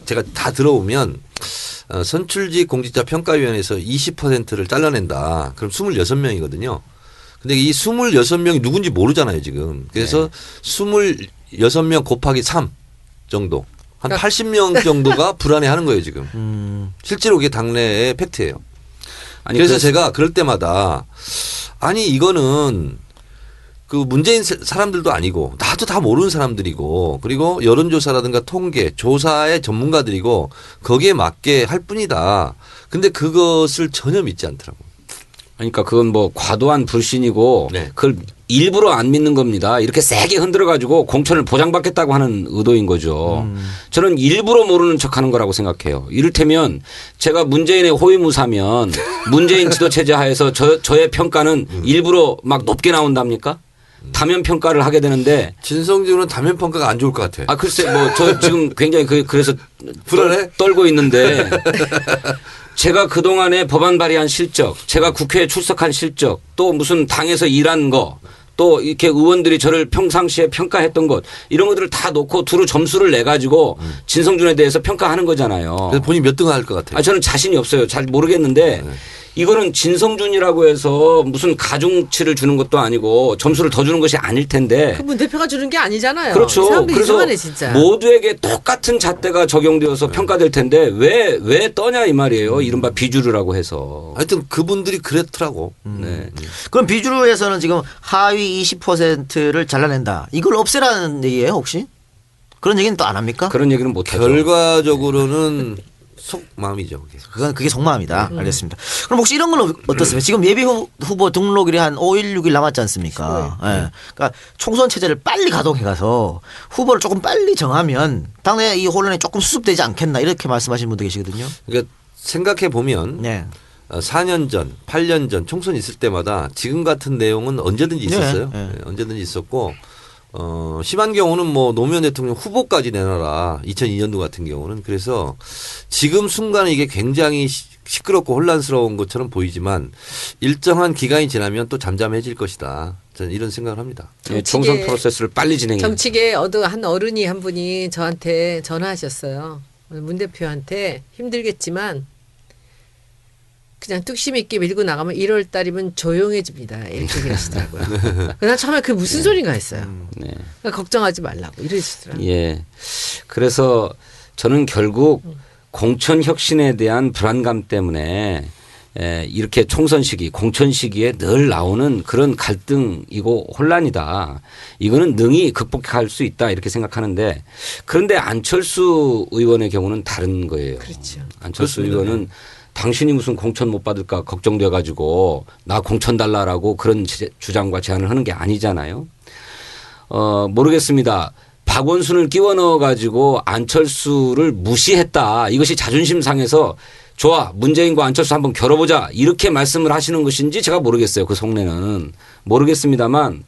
제가 다 들어오면 선출직 공직자 평가위원회에서 20%를 잘라낸다. 그럼 26명이거든요. 근데 이 26명이 누군지 모르잖아요, 지금. 그래서 26명 곱하기 3 정도. 한 80명 정도가 불안해하는 거예요, 지금. 실제로 그게 당내의 팩트예요. 아니 그래서 제가 그럴 때마다 아니 이거는 그 문재인 사람들도 아니고 나도 다 모르는 사람들이고 그리고 여론조사라든가 통계 조사의 전문가들이고 거기에 맞게 할 뿐이다. 근데 그것을 전혀 믿지 않더라고요. 그러니까 그건 뭐 과도한 불신이고 네. 그걸 일부러 안 믿는 겁니다. 이렇게 세게 흔들어 가지고 공천을 보장받겠다고 하는 의도인 거죠. 저는 일부러 모르는 척하는 거라고 생각해요. 이를테면 제가 문재인의 호위무사면 문재인 지도체제 하에서 저의 평가는 일부러 막 높게 나온답니까? 다면 평가를 하게 되는데 진성준은 다면 평가가 안 좋을 것 같아. 아 글쎄 뭐 저 지금 굉장히 그래서 불안해? 떨고 있는데 제가 그동안에 법안 발의한 실적, 제가 국회에 출석한 실적, 또 무슨 당에서 일한 거, 또 이렇게 의원들이 저를 평상시에 평가했던 것 이런 것들을 다 놓고 두루 점수를 내 가지고 진성준에 대해서 평가하는 거잖아요. 그래서 본인이 몇 등 할 것 같아요. 아 저는 자신이 없어요. 잘 모르겠는데 이거는 진성준이라고 해서 무슨 가중치를 주는 것도 아니고 점수를 더 주는 것이 아닐 텐데. 그문 대표가 주는 게 아니잖아요. 그렇죠. 이 사람들 그래서 이상하네 진짜. 모두에게 똑같은 잣대가 적용되어서 평가될 텐데 왜 떠냐 이 말이에요. 이른바 비주류라고 해서. 하여튼 그분들이 그랬더라고. 네. 그럼 비주류에서는 지금 하위 20%를 잘라낸다. 이걸 없애라는 얘기예요 혹시? 그런 얘기는 또 안 합니까? 그런 얘기는 못 하죠. 결과적으로는 속마음이죠. 그게. 그게 속마음이다. 알겠습니다. 그럼 혹시 이런 건 어떻습니까? 지금 예비 후보 등록일이 한 5일, 6일 남았지 않습니까? 예. 그러니까 총선 체제를 빨리 가동해 가서 후보를 조금 빨리 정하면 당내 이 혼란이 조금 수습되지 않겠나 이렇게 말씀하시는 분도 계시거든요. 그러니까 생각해 보면 네. 4년 전, 8년 전 총선 있을 때마다 지금 같은 내용은 언제든지 있었어요. 네. 네, 언제든지 있었고 심한 경우는 뭐 노무현 대통령 후보까지 내놔라. 2002년도 같은 경우는. 그래서 지금 순간에 이게 굉장히 시끄럽고 혼란스러운 것처럼 보이지만 일정한 기간이 지나면 또 잠잠해질 것이다. 저는 이런 생각을 합니다. 예, 총선 프로세스를 빨리 진행해. 정치계 한 어른이 한 분이 저한테 전화하셨어요. 문 대표한테 힘들겠지만 그냥 뚝심 있게 밀고 나가면 1월 달이면 조용해집니다. 이렇게 얘기하시더라고요. 그난 처음에 그게 무슨 소린가 했어요. 네. 그러니까 걱정하지 말라고 이러시더라고요. 예. 그래서 저는 결국 공천 혁신에 대한 불안감 때문에 이렇게 총선 시기, 공천 시기에 늘 나오는 그런 갈등이고 혼란이다. 이거는 능히 극복할 수 있다 이렇게 생각하는데 그런데 안철수 의원의 경우는 다른 거예요. 그렇죠. 안철수 그렇습니다. 의원은 당신이 무슨 공천 못 받을까 걱정돼 가지고 나 공천 달라라고 그런 주장과 제안을 하는 게 아니잖아요. 모르겠습니다. 박원순을 끼워 넣어 가지고 안철수를 무시했다. 이것이 자존심 상해서 좋아. 문재인과 안철수 한번 겨뤄보자. 이렇게 말씀을 하시는 것인지 제가 모르겠어요. 그 속내는. 모르겠습니다만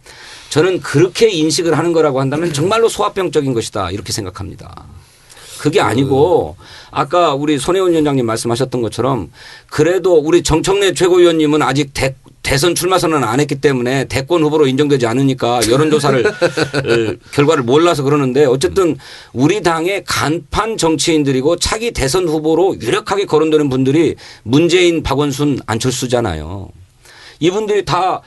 저는 그렇게 인식을 하는 거라고 한다면 정말로 소아병적인 것이다. 이렇게 생각합니다. 그게 아니고 아까 우리 손혜원 위원장님 말씀하셨던 것처럼 그래도 우리 정청래 최고위원님은 아직 대선 출마 선언을 안 했기 때문에 대권 후보로 인정되지 않으니까 여론조사를 결과를 몰라서 그러는데 어쨌든 우리 당의 간판 정치인들이고 차기 대선 후보로 유력하게 거론되는 분들이 문재인, 박원순, 안철수잖아요. 이분들이 다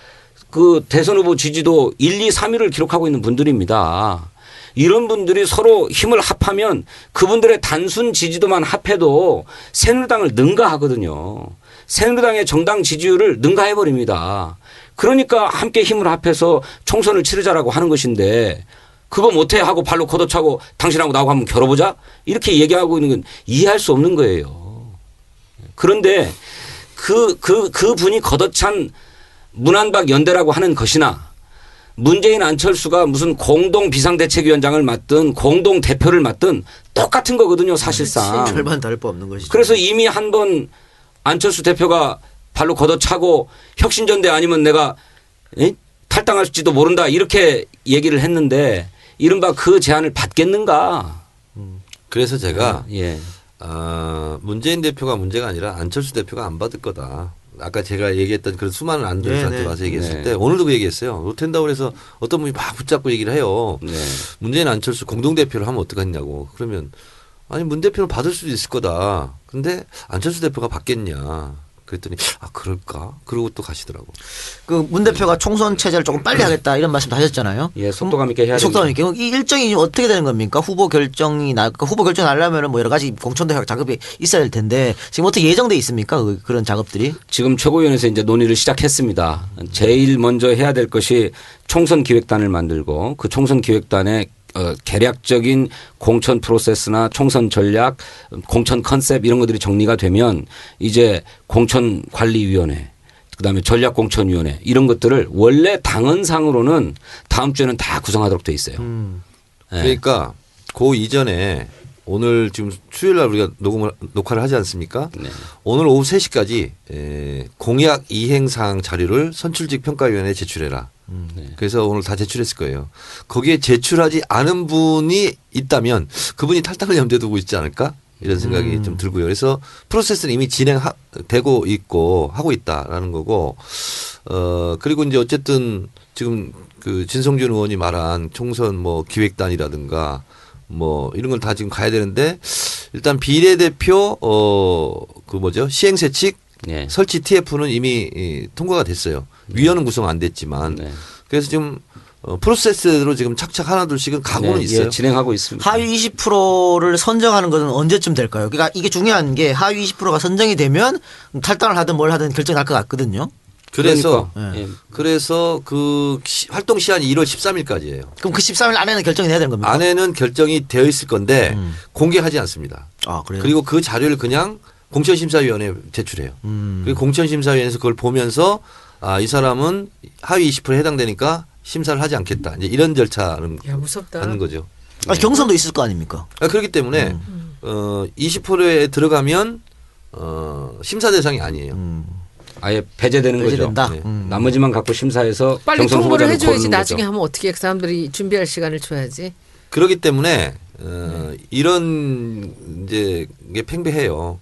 그 대선 후보 지지도 1, 2, 3위를 기록하고 있는 분들입니다. 이런 분들이 서로 힘을 합하면 그분들의 단순 지지도만 합해도 새누리당을 능가하거든요. 새누리당의 정당 지지율을 능가해버립니다. 그러니까 함께 힘을 합해서 총선을 치르자라고 하는 것인데 그거 못해 하고 발로 걷어차고 당신하고 나하고 한번 겨뤄보자 이렇게 얘기하고 있는 건 이해할 수 없는 거예요. 그런데 그 분이 걷어찬 문안박 연대라고 하는 것이나 문재인 안철수가 무슨 공동 비상대책위원장을 맡든 공동 대표를 맡든 똑같은 거거든요 사실상. 절반 다를 바 없는 것이죠. 그래서 이미 한 번 안철수 대표가 발로 걷어차고 혁신전대 아니면 내가 탈당할지도 모른다 이렇게 얘기를 했는데 이른바 그 제안을 받겠는가. 그래서 제가 예. 문재인 대표가 문제가 아니라 안철수 대표가 안 받을 거다. 아까 제가 얘기했던 그런 수많은 안들한테 와서 얘기했을 때 오늘도 그 얘기했어요. 로텐다운에서 어떤 분이 막 붙잡고 얘기를 해요. 네. 문재인 안철수 공동대표를 하면 어떡하냐고. 그러면 아니 문 대표는 받을 수도 있을 거다. 근데 안철수 대표가 받겠냐. 그랬더니 그럴까? 그러고 또 가시더라고. 그 문 대표가 총선 체제를 조금 빨리 하겠다 이런 말씀도 하셨잖아요. 예, 속도감 있게 해야 속도감 있게. 이 일정이 어떻게 되는 겁니까? 후보 결정이 나려면은 뭐 여러 가지 공천도 작업이 있어야 될 텐데 지금 어떻게 예정돼 있습니까? 그런 작업들이? 지금 최고위원회에서 이제 논의를 시작했습니다. 제일 먼저 해야 될 것이 총선 기획단을 만들고 그 총선 기획단에 개략적인 공천 프로세스나 총선 전략, 공천 컨셉 이런 것들이 정리가 되면 이제 공천관리위원회 그다음에 전략공천위원회 이런 것들을 원래 당헌상으로는 다음 주에는 다 구성하도록 돼 있어요. 네. 그러니까 그 이전에 오늘 지금 수요일 날 우리가 녹화를 하지 않습니까? 네. 오늘 오후 3시까지 공약 이행사항 자료를 선출직 평가위원회에 제출해라. 네. 그래서 오늘 다 제출했을 거예요. 거기에 제출하지 않은 분이 있다면 그분이 탈당을 염두에 두고 있지 않을까? 이런 생각이 좀 들고요. 그래서 프로세스는 이미 진행되고 있고 하고 있다라는 거고 그리고 이제 어쨌든 지금 그 진성준 의원이 말한 총선 뭐 기획단이라든가 뭐 이런 건 다 지금 가야 되는데 일단 비례대표 그 뭐죠? 시행세칙 네. 설치 TF는 이미 통과가 됐어요. 위원은 구성 안 됐지만 네. 그래서 지금 프로세스로 지금 착착 하나둘씩은 가고는 네, 있어요. 예, 진행하고 있습니다. 하위 20%를 선정하는 것은 언제쯤 될까요? 그러니까 이게 중요한 게 하위 20%가 선정이 되면 탈당을 하든 뭘 하든 결정이 날 것 같거든요. 그래서 그러니까, 예. 그래서 그 활동 시한이 1월 13일까지예요. 그럼 그 13일 안에는 결정이 돼야 되는 겁니까? 안에는 결정이 되어 있을 건데 공개하지 않습니다. 아, 그래요? 그리고 그 자료를 그냥 공천심사위원회에 제출해요. 그리고 공천심사위원회에서 그걸 보면서 이 사람은 하위 20%에 해당되니까 심사를 하지 않겠다. 이제 이런 절차를 야, 무섭다. 하는 거죠. 경선도 있을 거 아닙니까? 그렇기 때문에 20%에 들어가면 심사 대상이 아니에요. 아예 배제되는 배제된다? 거죠. 나머지만 갖고 심사해서 빨리 경선 통보를 후보자를 해줘야지. 고르는 나중에 거죠. 하면 어떻게 사람들이 준비할 시간을 줘야지. 그렇기 때문에 이런 이제 게 팽배해요.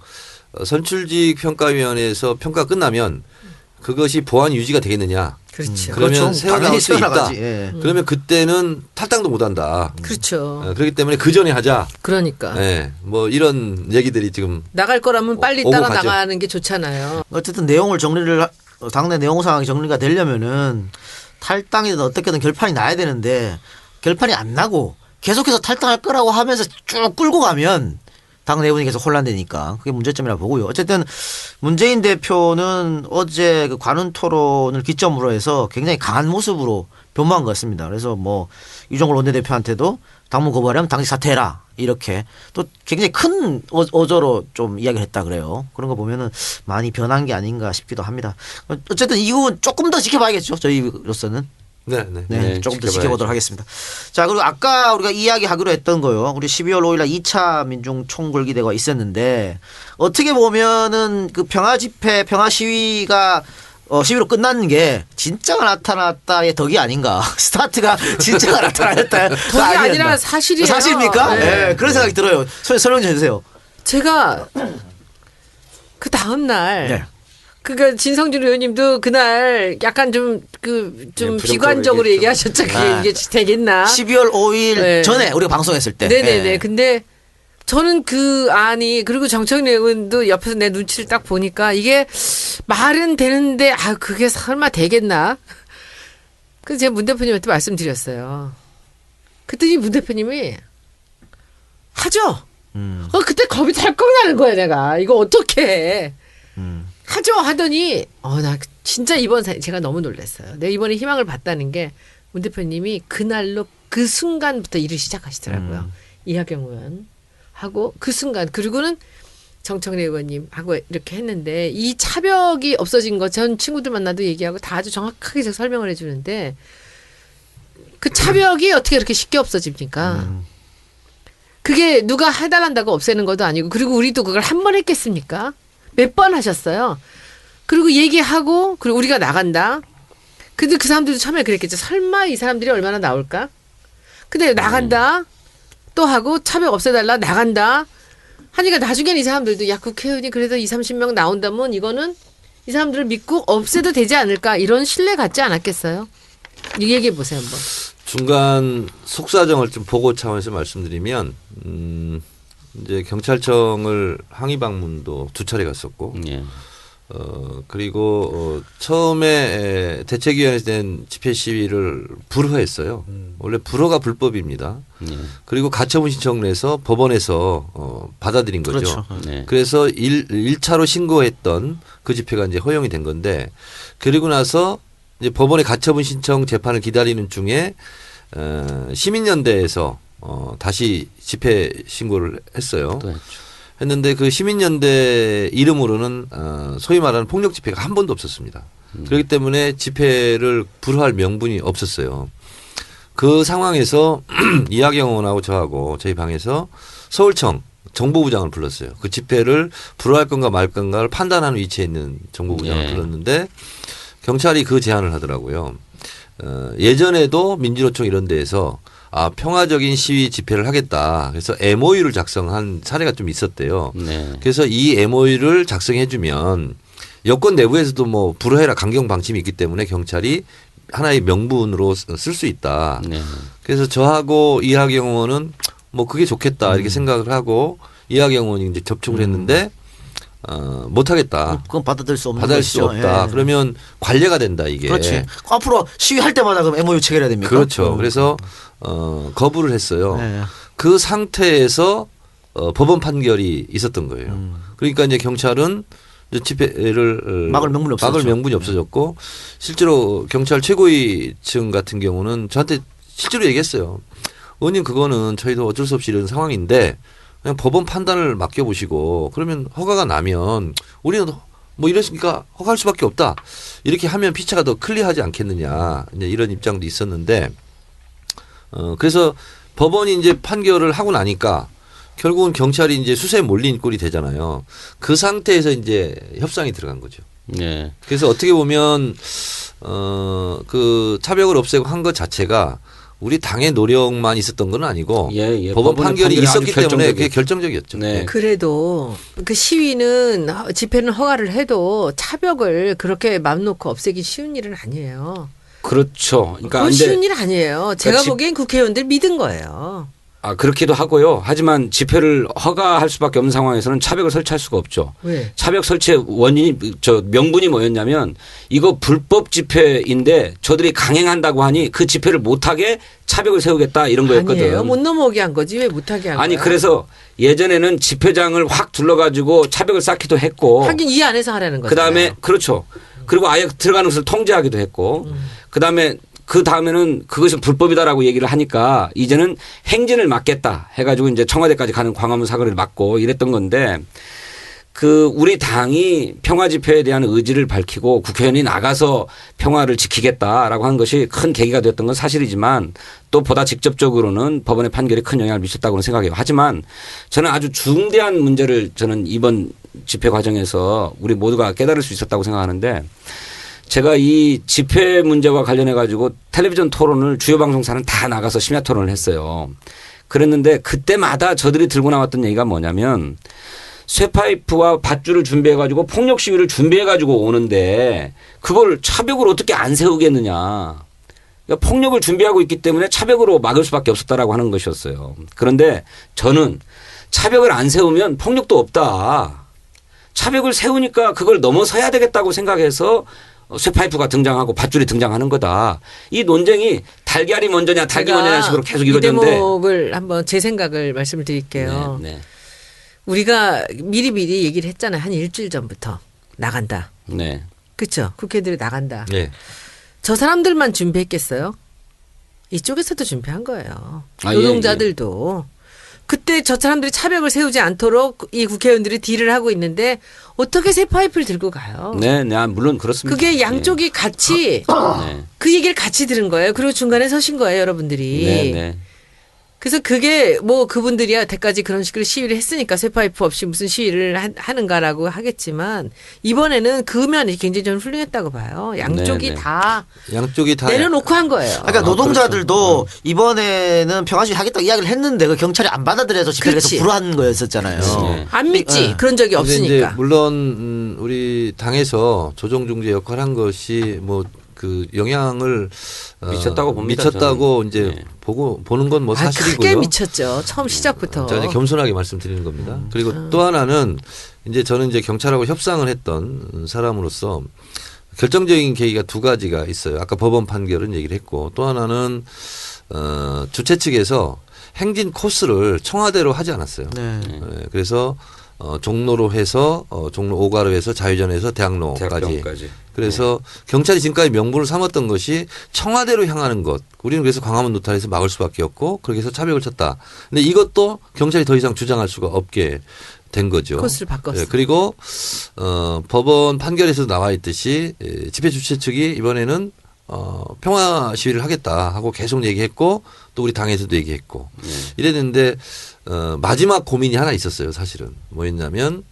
선출직 평가위원회에서 평가 끝나면 그것이 보안 유지가 되겠느냐? 그렇죠. 그러면 그렇죠. 세워나갈 당연히 수 있다. 세워나가지. 예. 그러면 그때는 탈당도 못한다. 그렇죠. 그렇기 때문에 그 전에 하자. 그러니까 네, 뭐 이런 얘기들이 지금 나갈 거라면 빨리 오고 따라 가죠. 나가는 게 좋잖아요. 어쨌든 내용을 당내 내용 상황이 정리가 되려면은 탈당이든 어떻게든 결판이 나야 되는데 결판이 안 나고 계속해서 탈당할 거라고 하면서 쭉 끌고 가면 당 내분이 계속 혼란되니까 그게 문제점이라고 보고요. 어쨌든 문재인 대표는 어제 그 관훈 토론을 기점으로 해서 굉장히 강한 모습으로 변모한 것 같습니다. 그래서 뭐 유정걸 원내대표한테도 당무 거부하려면 당직 사퇴해라 이렇게 또 굉장히 큰 어조로 좀 이야기를 했다 그래요. 그런 거 보면은 많이 변한 게 아닌가 싶기도 합니다. 어쨌든 이건 조금 더 지켜봐야겠죠. 저희로서는. 네. 네, 조금 더 지켜봐야죠. 지켜보도록 하겠습니다. 자, 그리고 아까 우리가 이야기하기로 했던 거요. 우리 12월 5일 날 2차 민중 총궐기대가 있었는데 어떻게 보면은 그 평화 집회, 평화 시위가 시위로 끝나는 게 진짜가 나타났다의 덕이 아닌가. 스타트가 진짜가 나타났다. 덕이 아니라 사실이에요. 사실입니까? 네. 네, 그런 생각이 들어요. 설명 좀 해주세요. 제가 그 다음 날 네. 그러니까 진성준 의원님도 그날 약간 좀 부정적으로 비관적으로 얘기하셨죠. 그게 아. 이게 되겠나? 12월 5일 네. 전에 우리가 방송했을 때. 네네네. 네. 근데 저는 그 안이 그리고 정청래 의원도 옆에서 내 눈치를 딱 보니까 이게 말은 되는데 그게 설마 되겠나? 그래서 제가 문 대표님한테 말씀드렸어요. 그랬더니 문 대표님이 하죠. 그때 겁이 덜컥 나는 거야 내가. 이거 어떻게 해. 하죠 하더니 나 진짜 제가 너무 놀랐어요. 내가 이번에 희망을 봤다는 게 문 대표님이 그날로 그 순간부터 일을 시작하시더라고요. 이하경 의원 하고 그 순간 그리고는 정청래 의원님 하고 이렇게 했는데 이 차벽이 없어진 거 전 친구들 만나도 얘기하고 다 아주 정확하게 제가 설명을 해주는데 그 차벽이 어떻게 그렇게 쉽게 없어집니까? 그게 누가 해달란다고 없애는 것도 아니고 그리고 우리도 그걸 한 번 했겠습니까? 몇 번 하셨어요. 그리고 얘기하고 그리고 우리가 나간다. 근데 그 사람들도 처음에 그랬겠죠. 설마 이 사람들이 얼마나 나올까? 근데 나간다. 또 하고 차벽 없애달라. 나간다. 하니까 나중엔 이 사람들도 야 국회의원이 그래도 20-30명 나온다면 이거는 이 사람들을 믿고 없애도 되지 않을까. 이런 신뢰 갖지 않았겠어요? 얘기해 보세요 한번. 중간 속사정을 좀 보고 차원에서 말씀드리면 이제 경찰청을 항의 방문도 2차례 갔었고 예. 그리고 처음에 대책위원회에서 된 집회 시위를 불허했어요. 원래 불허가 불법입니다. 예. 그리고 가처분 신청을 해서 법원에서 받아들인 거죠. 그렇죠. 네. 그래서 1차로 신고했던 그 집회가 이제 허용이 된 건데 그리고 나서 이제 법원의 가처분 신청 재판을 기다리는 중에 시민연대에서 다시 집회 신고를 했어요. 또 했죠. 했는데 그 시민연대 이름으로는 소위 말하는 폭력 집회가 한 번도 없었습니다. 그렇기 때문에 집회를 불허할 명분이 없었어요. 그 상황에서 이하경 의원하고 저하고 저희 방에서 서울청 정보부장을 불렀어요. 그 집회를 불허할 건가 말 건가를 판단하는 위치에 있는 정보부장을 예. 불렀는데 경찰이 그 제안을 하더라고요. 예전에도 민주노총 이런 데에서 평화적인 시위 집회를 하겠다. 그래서 MOU를 작성한 사례가 좀 있었대요. 네. 그래서 이 MOU를 작성해 주면 여권 내부에서도 뭐 불허해라 강경 방침이 있기 때문에 경찰이 하나의 명분으로 쓸 수 있다. 네. 그래서 저하고 이하경 의원은 뭐 그게 좋겠다 이렇게 생각을 하고 이하경 의원이 이제 접촉을 했는데 못하겠다. 그건 받아들일 수 없는 받아들일 수 것이죠. 없다. 예. 그러면 관례가 된다 이게. 그렇지. 앞으로 시위할 때마다 그럼 MOU 체결해야 됩니까? 그렇죠. 그래서 거부를 했어요. 네. 그 상태에서 법원 판결이 있었던 거예요. 그러니까 이제 경찰은 이제 집회를 막을 명분이 없어졌죠. 막을 명분이 없어졌고 실제로 경찰 최고위층 같은 경우는 저한테 실제로 얘기했어요. 의원님 그거는 저희도 어쩔 수 없이 이런 상황인데 그냥 법원 판단을 맡겨보시고 그러면 허가가 나면 우리는 뭐 이랬으니까 허가할 수밖에 없다. 이렇게 하면 피차가 더 클리어하지 않겠느냐. 이제 이런 입장도 있었는데 그래서 법원이 이제 판결을 하고 나니까 결국은 경찰이 이제 수사에 몰린 꼴이 되잖아요. 그 상태에서 이제 협상이 들어간 거죠. 네. 그래서 어떻게 보면 그 차벽을 없애고 한 것 자체가 우리 당의 노력만 있었던 건 아니고 예. 법원 법원의 판결이 판결이 있었기 아주 때문에 그게 결정적이었죠. 네. 그래도 그 시위는 집회는 허가를 해도 차벽을 그렇게 맘 놓고 없애기 쉬운 일은 아니에요. 그렇죠. 그러니까 그건 근데 쉬운 일 아니에요. 제가 집- 보기엔 국회의원들 믿은 거예요. 그렇기도 하고요. 하지만 집회를 허가할 수밖에 없는 상황에서는 차벽을 설치할 수가 없죠. 왜? 차벽 설치의 원인이 명분이 뭐였냐면 이거 불법 집회인데 저들이 강행한다고 하니 그 집회를 못하게 차벽을 세우겠다 이런 거였거든. 아니에요. 못 넘어오게 한 거지 왜 못하게 한 아니 거야? 그래서 예전에는 집회장을 확 둘러가지고 차벽을 쌓기도 했고 하긴 이 안에서 하라는 거죠. 그다음에 그렇죠. 그리고 아예 들어가는 것을 통제하기도 했고 그 다음에는 그것은 불법이다라고 얘기를 하니까 이제는 행진을 막겠다 해가지고 이제 청와대까지 가는 광화문 사거리를 막고 이랬던 건데 그 우리 당이 평화 집회에 대한 의지를 밝히고 국회의원이 나가서 평화를 지키겠다라고 하는 것이 큰 계기가 되었던 건 사실이지만 또 보다 직접적으로는 법원의 판결이 큰 영향을 미쳤다고는 생각해요. 하지만 저는 아주 중대한 문제를 저는 이번 집회 과정에서 우리 모두가 깨달을 수 있었다고 생각하는데 제가 이 집회 문제와 관련해 가지고 텔레비전 토론을 주요 방송사는 다 나가서 심야 토론을 했어요. 그랬는데 그때마다 저들이 들고 나왔던 얘기가 뭐냐면 쇠파이프와 밧줄을 준비해 가지고 폭력 시위를 준비해 가지고 오는데 그걸 차벽을 어떻게 안 세우겠느냐. 그러니까 폭력을 준비하고 있기 때문에 차벽으로 막을 수밖에 없었다라고 하는 것이었어요. 그런데 저는 차벽을 안 세우면 폭력도 없다. 차벽을 세우니까 그걸 넘어서야 되겠다고 생각해서 쇠파이프가 등장하고 밧줄이 등장하는 거다. 이 논쟁이 달걀이 먼저냐 닭이 먼저냐 식으로 계속 이 이루어졌는데. 대목을 한번 제 생각을 말씀을 드릴게요. 네. 우리가 미리미리 얘기를 했잖아요. 한 일주일 전부터 나간다. 네. 그렇죠. 국회의원들이 나간다. 네. 저 사람들만 준비했겠어요? 이쪽에서도 준비한 거예요. 아, 노동자들도. 그때 저 사람들이 차벽을 세우지 않도록 이 국회의원들이 딜을 하고 있는데 어떻게 새 파이프를 들고 가요? 네, 물론 그렇습니다. 그게 양쪽이 같이 네. 그 얘기를 같이 들은 거예요. 그리고 중간에 서신 거예요, 여러분들이. 네, 네. 그래서 그게 뭐 그분들이야 때까지 그런 식으로 시위를 했으니까 쇠파이프 없이 무슨 시위를 하는가라고 하겠지만 이번에는 그 면이 굉장히 저는 훌륭했다고 봐요. 양쪽이 네, 네. 다 양쪽이 다 내려놓고 한 거예요. 그러니까 노동자들도 이번에는 평화시위 하겠다고 이야기를 했는데 그 경찰이 안 받아들여서 집회를 계속 그렇지. 불허한 거였었잖아요. 네. 안 믿지. 네. 그런 적이 근데 이제 없으니까. 물론 우리 당에서 조정중재 역할을 한 것이 뭐 그 영향을 미쳤다고 봅니다, 미쳤다고 저는. 이제 네. 보는 건 뭐 크게 사실이고요. 미쳤죠. 처음 시작부터. 제가 이제 겸손하게 말씀드리는 겁니다. 그리고 또 하나는 이제 저는 이제 경찰하고 협상을 했던 사람으로서 결정적인 계기가 두 가지가 있어요. 아까 법원 판결은 얘기를 했고 또 하나는 주최 측에서 행진 코스를 청와대로 하지 않았어요. 네. 그래서 종로로 해서 종로 5가로 해서 자유전에서 대학로까지. 대학병까지. 그래서 경찰이 지금까지 명분을 삼았던 것이 청와대로 향하는 것. 우리는 그래서 광화문 노탈에서 막을 수밖에 없고 그렇게 해서 차벽을 쳤다. 근데 이것도 경찰이 더 이상 주장할 수가 없게 된 거죠. 코스를 바꿨어. 그리고 법원 판결에서도 나와 있듯이 집회 주최 측이 이번에는 평화 시위를 하겠다 하고 계속 얘기했고 또 우리 당에서도 얘기했고 이랬는데 마지막 고민이 하나 있었어요. 사실은 뭐였냐면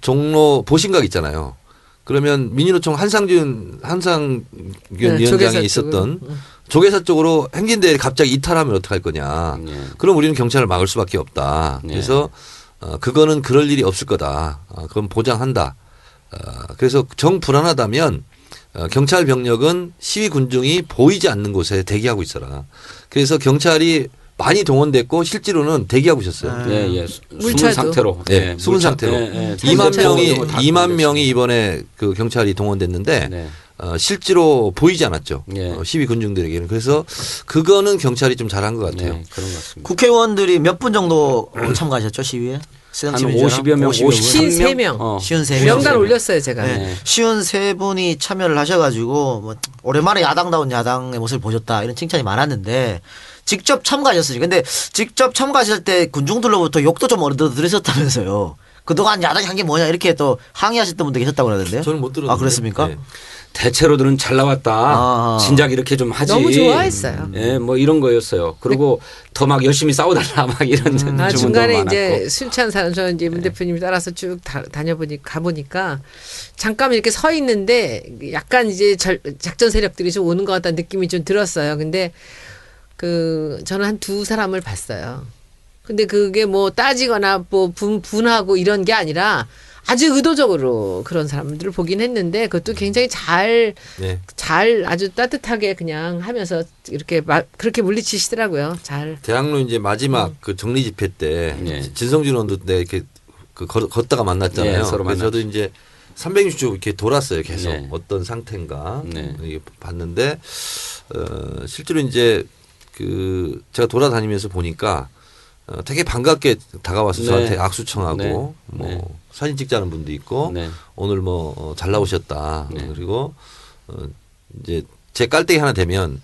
종로 보신각 있잖아요. 그러면 민주노총 한상균 위원장이 조계사 있었던 쪽으로. 조계사 쪽으로 행진대회를 갑자기 이탈하면 어떡할 거냐. 그럼 우리는 경찰을 막을 수밖에 없다. 네. 그래서 그거는 그럴 일이 없을 거다. 그건 보장한다. 그래서 정 불안하다면 경찰 병력은 시위 군중이 보이지 않는 곳에 대기하고 있어라. 그래서 경찰이 많이 동원됐고 실제로는 대기하고 있었어요. 예, 예. 물차도. 숨은 상태로. 네, 숨은 상태로. 2만 명이 이번에 그 경찰이 동원됐는데 네. 실제로 보이지 않았죠. 네. 시위 군중들에게는. 그래서 그거는 경찰이 좀 잘한 것 같아요. 네, 그런 것 같습니다. 국회의원들이 몇 분 정도 참가하셨죠 시위에? 한 50여 명, 53명. 53명. 명단 올렸어요 제가. 네. 53분이 참여를 하셔가지고 뭐 오랜만에 야당다운 야당의 모습을 보셨다 이런 칭찬이 많았는데 직접 참가하셨어요. 근데 직접 참가하실 때 군중들로부터 욕도 좀 얻어 들으셨다면서요. 그동안 야당이 한 게 뭐냐 이렇게 또 항의하셨던 분도 계셨다고 그러던데요. 저는 못 들었는데. 아 그렇습니까? 네. 대체로들은 잘 나왔다. 아. 진작 이렇게 좀 하지. 너무 좋아했어요. 예, 뭐 이런 거였어요. 그리고 더 막 열심히 싸워달라 막 이런 아, 주문도 중간에 많았고. 이제 술 취한 사람 저 이제 문 대표님이 따라서 쭉 가보니까 잠깐 이렇게 서 있는데 약간 이제 작전 세력들이 좀 오는 것 같다는 느낌이 좀 들었어요. 근데 저는 한 두 사람을 봤어요. 근데 그게 뭐 따지거나 뭐 분하고 이런 게 아니라 아주 의도적으로 그런 사람들을 보긴 했는데 그것도 굉장히 잘 네. 아주 따뜻하게 그냥 하면서 이렇게 그렇게 물리치시더라고요. 잘. 대학로 이제 마지막 그 정리 집회 때 네. 진성준 의원도 내 이렇게 걷다가 만났잖아요. 네, 서로 그래서 저도 이제 360주 이렇게 돌았어요. 계속 네. 어떤 상태인가 네. 이게 봤는데 실제로 이제 제가 돌아다니면서 보니까 되게 반갑게 다가와서 네. 저한테 악수 청하고 네. 뭐 네. 사진 찍자는 분도 있고 네. 오늘 뭐 잘 나오셨다. 네. 그리고 이제 제 깔때기 하나 되면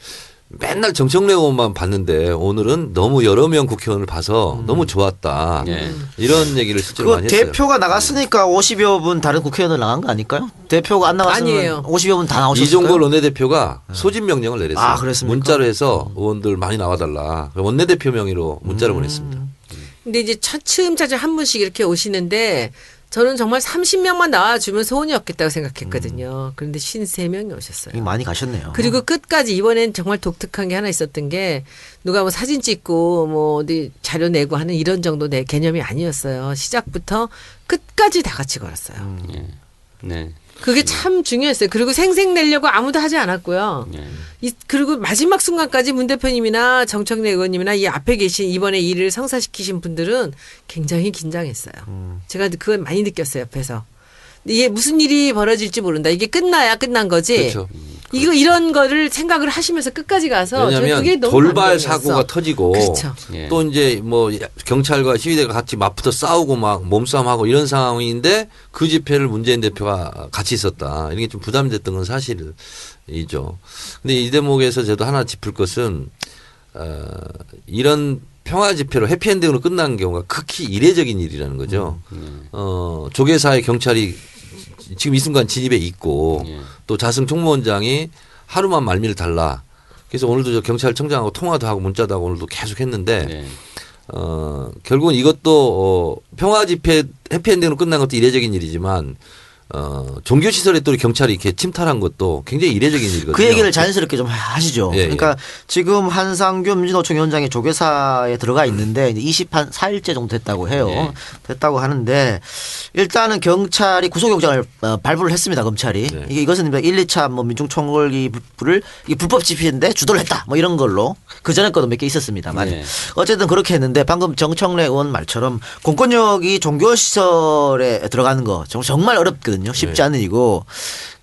맨날 정청래 의원만 봤는데 오늘은 너무 여러 명 국회의원을 봐서 너무 좋았다. 네. 이런 얘기를 실제로 그 많이 했어요. 대표가 나갔으니까 50여 분 다른 국회의원들 나간 거 아닐까요? 대표가 안 나갔으면 아니에요. 50여 분 다 나오셨을까요? 이종걸 원내대표가 소집 명령을 내렸어요. 아, 그랬습니까? 문자로 해서 의원들 많이 나와달라. 원내대표 명의로 문자를 보냈습니다. 근데 이제 차츰차츰 한 분씩 이렇게 오시는데 저는 정말 30명만 나와주면 소원이 없겠다고 생각했거든요. 그런데 53명이 오셨어요. 많이 가셨네요. 그리고 끝까지 이번엔 정말 독특한 게 하나 있었던 게 누가 뭐 사진 찍고 뭐 어디 자료 내고 하는 이런 정도 내 개념이 아니었어요. 시작부터 끝까지 다 같이 걸었어요. 네. 그게 참 중요했어요. 그리고 생색 내려고 아무도 하지 않았고요. 네. 그리고 마지막 순간까지 문 대표님이나 정청래 의원님이나 이 앞에 계신 이번에 일을 성사시키신 분들은 굉장히 긴장했어요. 제가 그걸 많이 느꼈어요, 옆에서. 이게 무슨 일이 벌어질지 모른다. 이게 끝나야 끝난 거지. 그렇죠. 이런 거를 생각을 하시면서 끝까지 가서 저는 왜냐하면 그게 너무 돌발 감동이었어. 사고가 터지고 그렇죠. 예. 또 이제 뭐 경찰과 시위대가 같이 맞붙어 싸우고 막 몸싸움하고 이런 상황인데 그 집회를 문재인 대표가 같이 있었다. 이게 좀 부담이 됐던 건 사실이죠. 근데 이 대목에서 저도 하나 짚을 것은 이런 평화 집회로 해피엔딩으로 끝나는 경우가 극히 이례적인 일이라는 거죠. 조계사의 경찰이 지금 이 순간 진입에 있고 또 자승 총무원장이 하루만 말미를 달라. 그래서 오늘도 저 경찰청장하고 통화도 하고 문자도 하고 오늘도 계속 했는데 네. 결국은 이것도 평화 집회 해피엔딩으로 끝난 것도 이례적인 일이지만 종교 시설에 또 경찰이 이렇게 침탈한 것도 굉장히 이례적인 일이거든요. 그 얘기를 자연스럽게 좀 하시죠. 예, 그러니까 지금 한상규 민주노총 위원장이 조계사에 들어가 있는데 이제 24일째 정도 됐다고 해요. 예. 됐다고 하는데 일단은 경찰이 구속영장을 발부를 했습니다. 검찰이. 네. 이것은 1, 2차 뭐 민중총궐기 불을 이게 불법 집회인데 주도를 했다. 뭐 이런 걸로 그 전에 것도 몇 개 있었습니다만 네. 어쨌든 그렇게 했는데 방금 정청래 의원 말처럼 공권력이 종교시설에 들어가는 거 정말 어렵거든요. 쉽지 네. 않은 일이고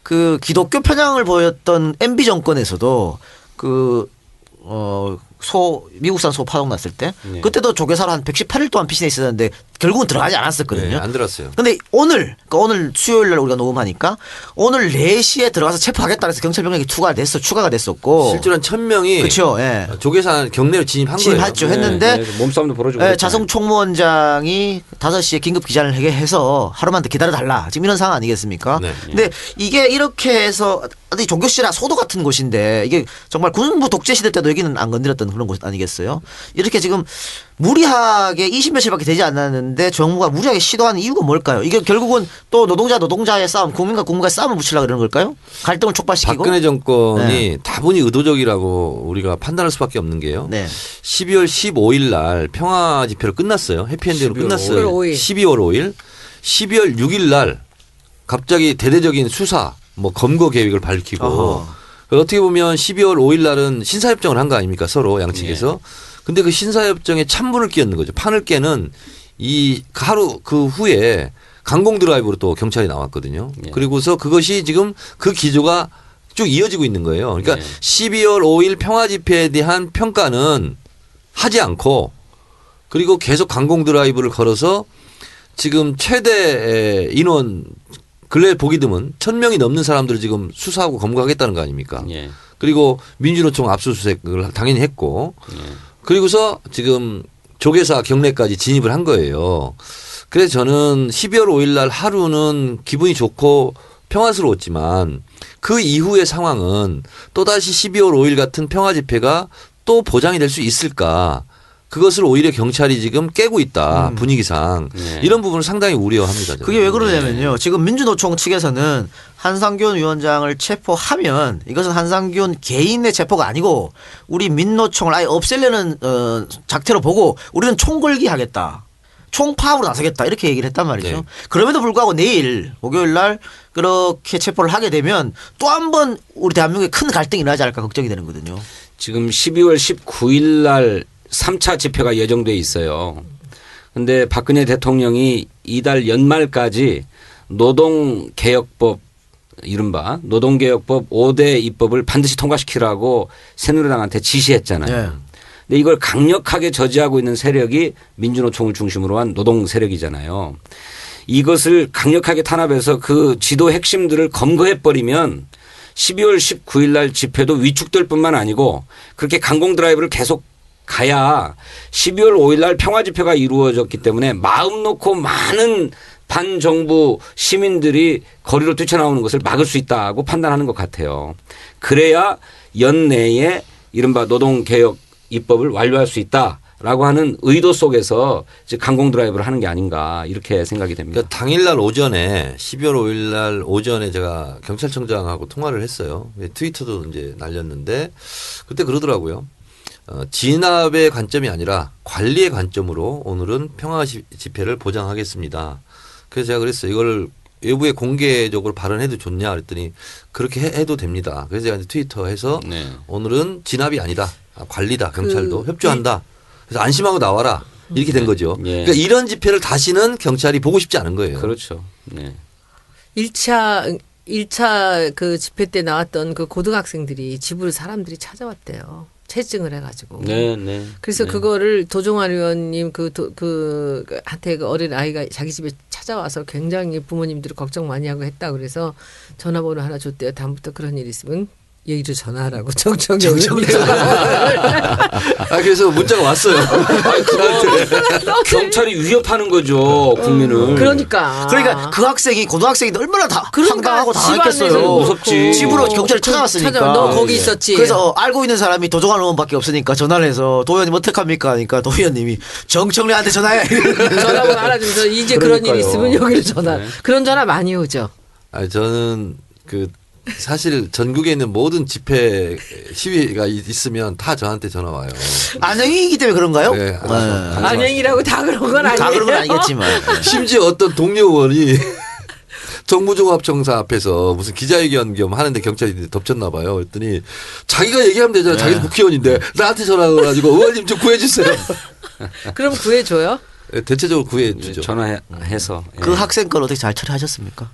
그 기독교 편향을 보였던 MB 정권에서도 미국산 소 파동 났을 때 네. 그때도 조계사로 한 118일 동안 피신해 있었는데 결국은 들어가지 않았었거든요. 네, 안 들었어요. 근데 오늘 수요일 날 우리가 녹음하니까 오늘 4시에 들어가서 체포하겠다 해서 경찰 병력이 추가가 됐었고 실제로 한 1000명이 그렇죠. 예. 조계사 경내로 진입한 진입했죠. 거예요. 했는데 네, 몸싸움도 벌어지고 예, 그랬잖아요. 자성 총무원장이 5시에 긴급 기자를 하게 해서 하루만 더 기다려달라. 지금 이런 상황 아니겠습니까? 네. 근데 이게 이렇게 해서 어디 종교시라 소도 같은 곳인데 이게 정말 군부 독재 시대 때도 여기는 안 건드렸던 그런 곳 아니겠어요? 이렇게 지금 무리하게 20며칠밖에 되지 않았는데 정부가 무리하게 시도하는 이유가 뭘까요? 이게 결국은 또 노동자의 싸움, 국민과 국민과의 싸움을 붙이려고 그러는 걸까요? 갈등을 촉발시키고. 박근혜 정권이 네. 다분히 의도적이라고 우리가 판단할 수밖에 없는 게요. 네. 12월 15일 날 평화 집회로 끝났어요. 해피엔딩으로 12월 끝났어요. 5일. 12월 5일. 12월 6일 날 갑자기 대대적인 수사 뭐 검거 계획을 밝히고 어허. 어떻게 보면 12월 5일 날은 신사협정을 한 거 아닙니까? 서로 양측에서. 근데 그 신사협정에 찬물을 끼얹는 거죠. 판을 깨는 이 하루 그 후에 강공 드라이브로 또 경찰이 나왔거든요. 예. 그리고서 그것이 지금 그 기조가 쭉 이어지고 있는 거예요. 그러니까 예. 12월 5일 평화 집회에 대한 평가는 하지 않고 그리고 계속 강공 드라이브를 걸어서 지금 최대 인원 근래 보기 드문 1,000명이 넘는 사람들을 지금 수사하고 검거하겠다는 거 아닙니까? 예. 그리고 민주노총 압수수색을 당연히 했고 예. 그리고서 지금 조계사 경례까지 진입을 한 거예요. 그래서 저는 12월 5일 날 하루는 기분이 좋고 평화스러웠지만 그 이후의 상황은 또다시 12월 5일 같은 평화 집회가 또 보장이 될 수 있을까. 그것을 오히려 경찰이 지금 깨고 있다. 분위기상. 네. 이런 부분을 상당히 우려합니다. 저는. 그게 왜 그러냐면요. 지금 민주노총 측에서는 한상균 위원장을 체포하면 이것은 한상균 개인의 체포가 아니고 우리 민노총을 아예 없애려는 작태로 보고 우리는 총걸기 하겠다. 총파업으로 나서겠다 이렇게 얘기를 했단 말이죠. 네. 그럼에도 불구하고 내일 목요일 날 그렇게 체포를 하게 되면 또 한 번 우리 대한민국에 큰 갈등이 일어나지 않을까 걱정이 되는 거거든요. 지금 12월 19일 날 3차 집회가 예정돼 있어요. 그런데 박근혜 대통령이 이달 연말까지 노동개혁법 이른바 노동개혁법 5대 입법을 반드시 통과시키라고 새누리당한테 지시했잖아요. 네. 근데 이걸 강력하게 저지하고 있는 세력이 민주노총을 중심으로 한 노동 세력이잖아요. 이것을 강력하게 탄압해서 그 지도 핵심들을 검거해버리면 12월 19일 날 집회도 위축될 뿐만 아니고 그렇게 강공 드라이브를 계속 가야 12월 5일 날 평화 집회가 이루어졌기 때문에 마음 놓고 많은 반정부 시민들이 거리로 뛰쳐나오는 것을 막을 수 있다고 판단하는 것 같아요. 그래야 연내에 이른바 노동개혁 입법을 완료할 수 있다라고 하는 의도 속에서 이제 강공 드라이브를 하는 게 아닌가 이렇게 생각이 됩니다. 그러니까 당일날 오전에 12월 5일 날 오전에 제가 경찰청장하고 통화를 했어요. 트위터도 이제 날렸는데 그때 그러더라고요. 진압의 관점이 아니라 관리의 관점으로 오늘은 평화 집회를 보장하겠습니다. 그래서 제가 그랬어요. 이걸 외부에 공개적으로 발언해도 좋냐 그랬더니 그렇게 해도 됩니다. 그래서 제가 이제 트위터에서 네. 오늘은 진압이 아니다. 관리다. 경찰도 협조한다. 그래서 안심하고 나와라. 이렇게 된 거죠. 예. 그러니까 이런 집회를 다시는 경찰이 보고 싶지 않은 거예요. 그렇죠. 네. 1차 그 집회 때 나왔던 그 고등학생들이 집으로 사람들이 찾아왔대요. 채증을 해가지고. 네, 네. 그래서 네. 그거를 도종환 의원님 한테 그 어린 아이가 자기 집에 찾아와서 굉장히 부모님들이 걱정 많이 하고 했다 그래서 전화번호 하나 줬대요. 다음부터 그런 일 있으면 얘기를 전화하라고 정청래 그래서 문자가 왔어요. 경찰이 위협하는 거죠 국민을. 그러니까 그 학생이 고등학생이 얼마나 황당하고 집안에서 당했겠어요. 무섭지. 집으로 경찰이 찾아왔으니까. 너 거기 있었지. 그래서 알고 있는 사람이 도종환 의원밖에 없으니까 전화를 해서 도 의원님 어떡합니까 하니까 도 의원님이 정청래한테 전화해. 전화번호 알아주면서 이제 그런 일 그러니까요. 있으면 여기를 전화. 네. 그런 전화 많이 오죠. 저는 사실 전국에 있는 모든 집회 시위가 있으면 다 저한테 전화 와요. 안영이기 때문에 그런가요? 네, 안녕이라고 다 그런 건 아니에요. 다 그런 건 아니겠지만. 심지어 어떤 동료 의원이 정부종합청사 앞에서 무슨 기자회견 겸 하는데 경찰이 덮쳤나 봐요. 그랬더니 자기가 얘기하면 되잖아요. 자기는 국회의원인데 나한테 전화가 가지고 의원님 좀 구해주세요. 그럼 구해줘요? 대체적으로 구해주죠. 전화해서. 그 예. 학생 걸 어떻게 잘 처리하셨습니까?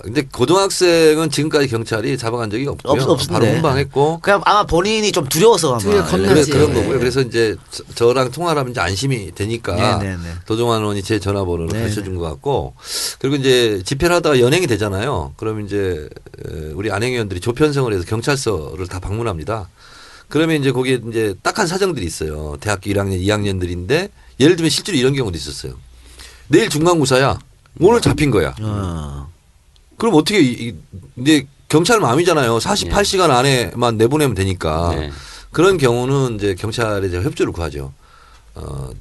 근데 고등학생은 지금까지 경찰이 잡아간 적이 없고요. 없는데. 바로 훈방했고. 그냥 아마 본인이 좀 두려워서 아마. 겁나지. 그런 거고요. 그래서 이제 저랑 통화를 하면 이제 안심이 되니까 네. 도종환 의원이 제 전화번호를 네. 가르쳐 준 것 같고 그리고 이제 집회를 하다가 연행이 되잖아요. 그러면 이제 우리 안행위원들이 조편성을 해서 경찰서를 다 방문합니다. 그러면 이제 거기에 이제 딱한 사정들이 있어요. 대학교 1학년, 2학년들인데 예를 들면 실제로 이런 경우도 있었어요. 내일 중간고사야. 오늘 잡힌 거야. 그럼 어떻게 이제 경찰 마음이잖아요. 48시간 안에만 내보내면 되니까. 네. 그런 경우는 이제 경찰에 이제 협조를 구하죠.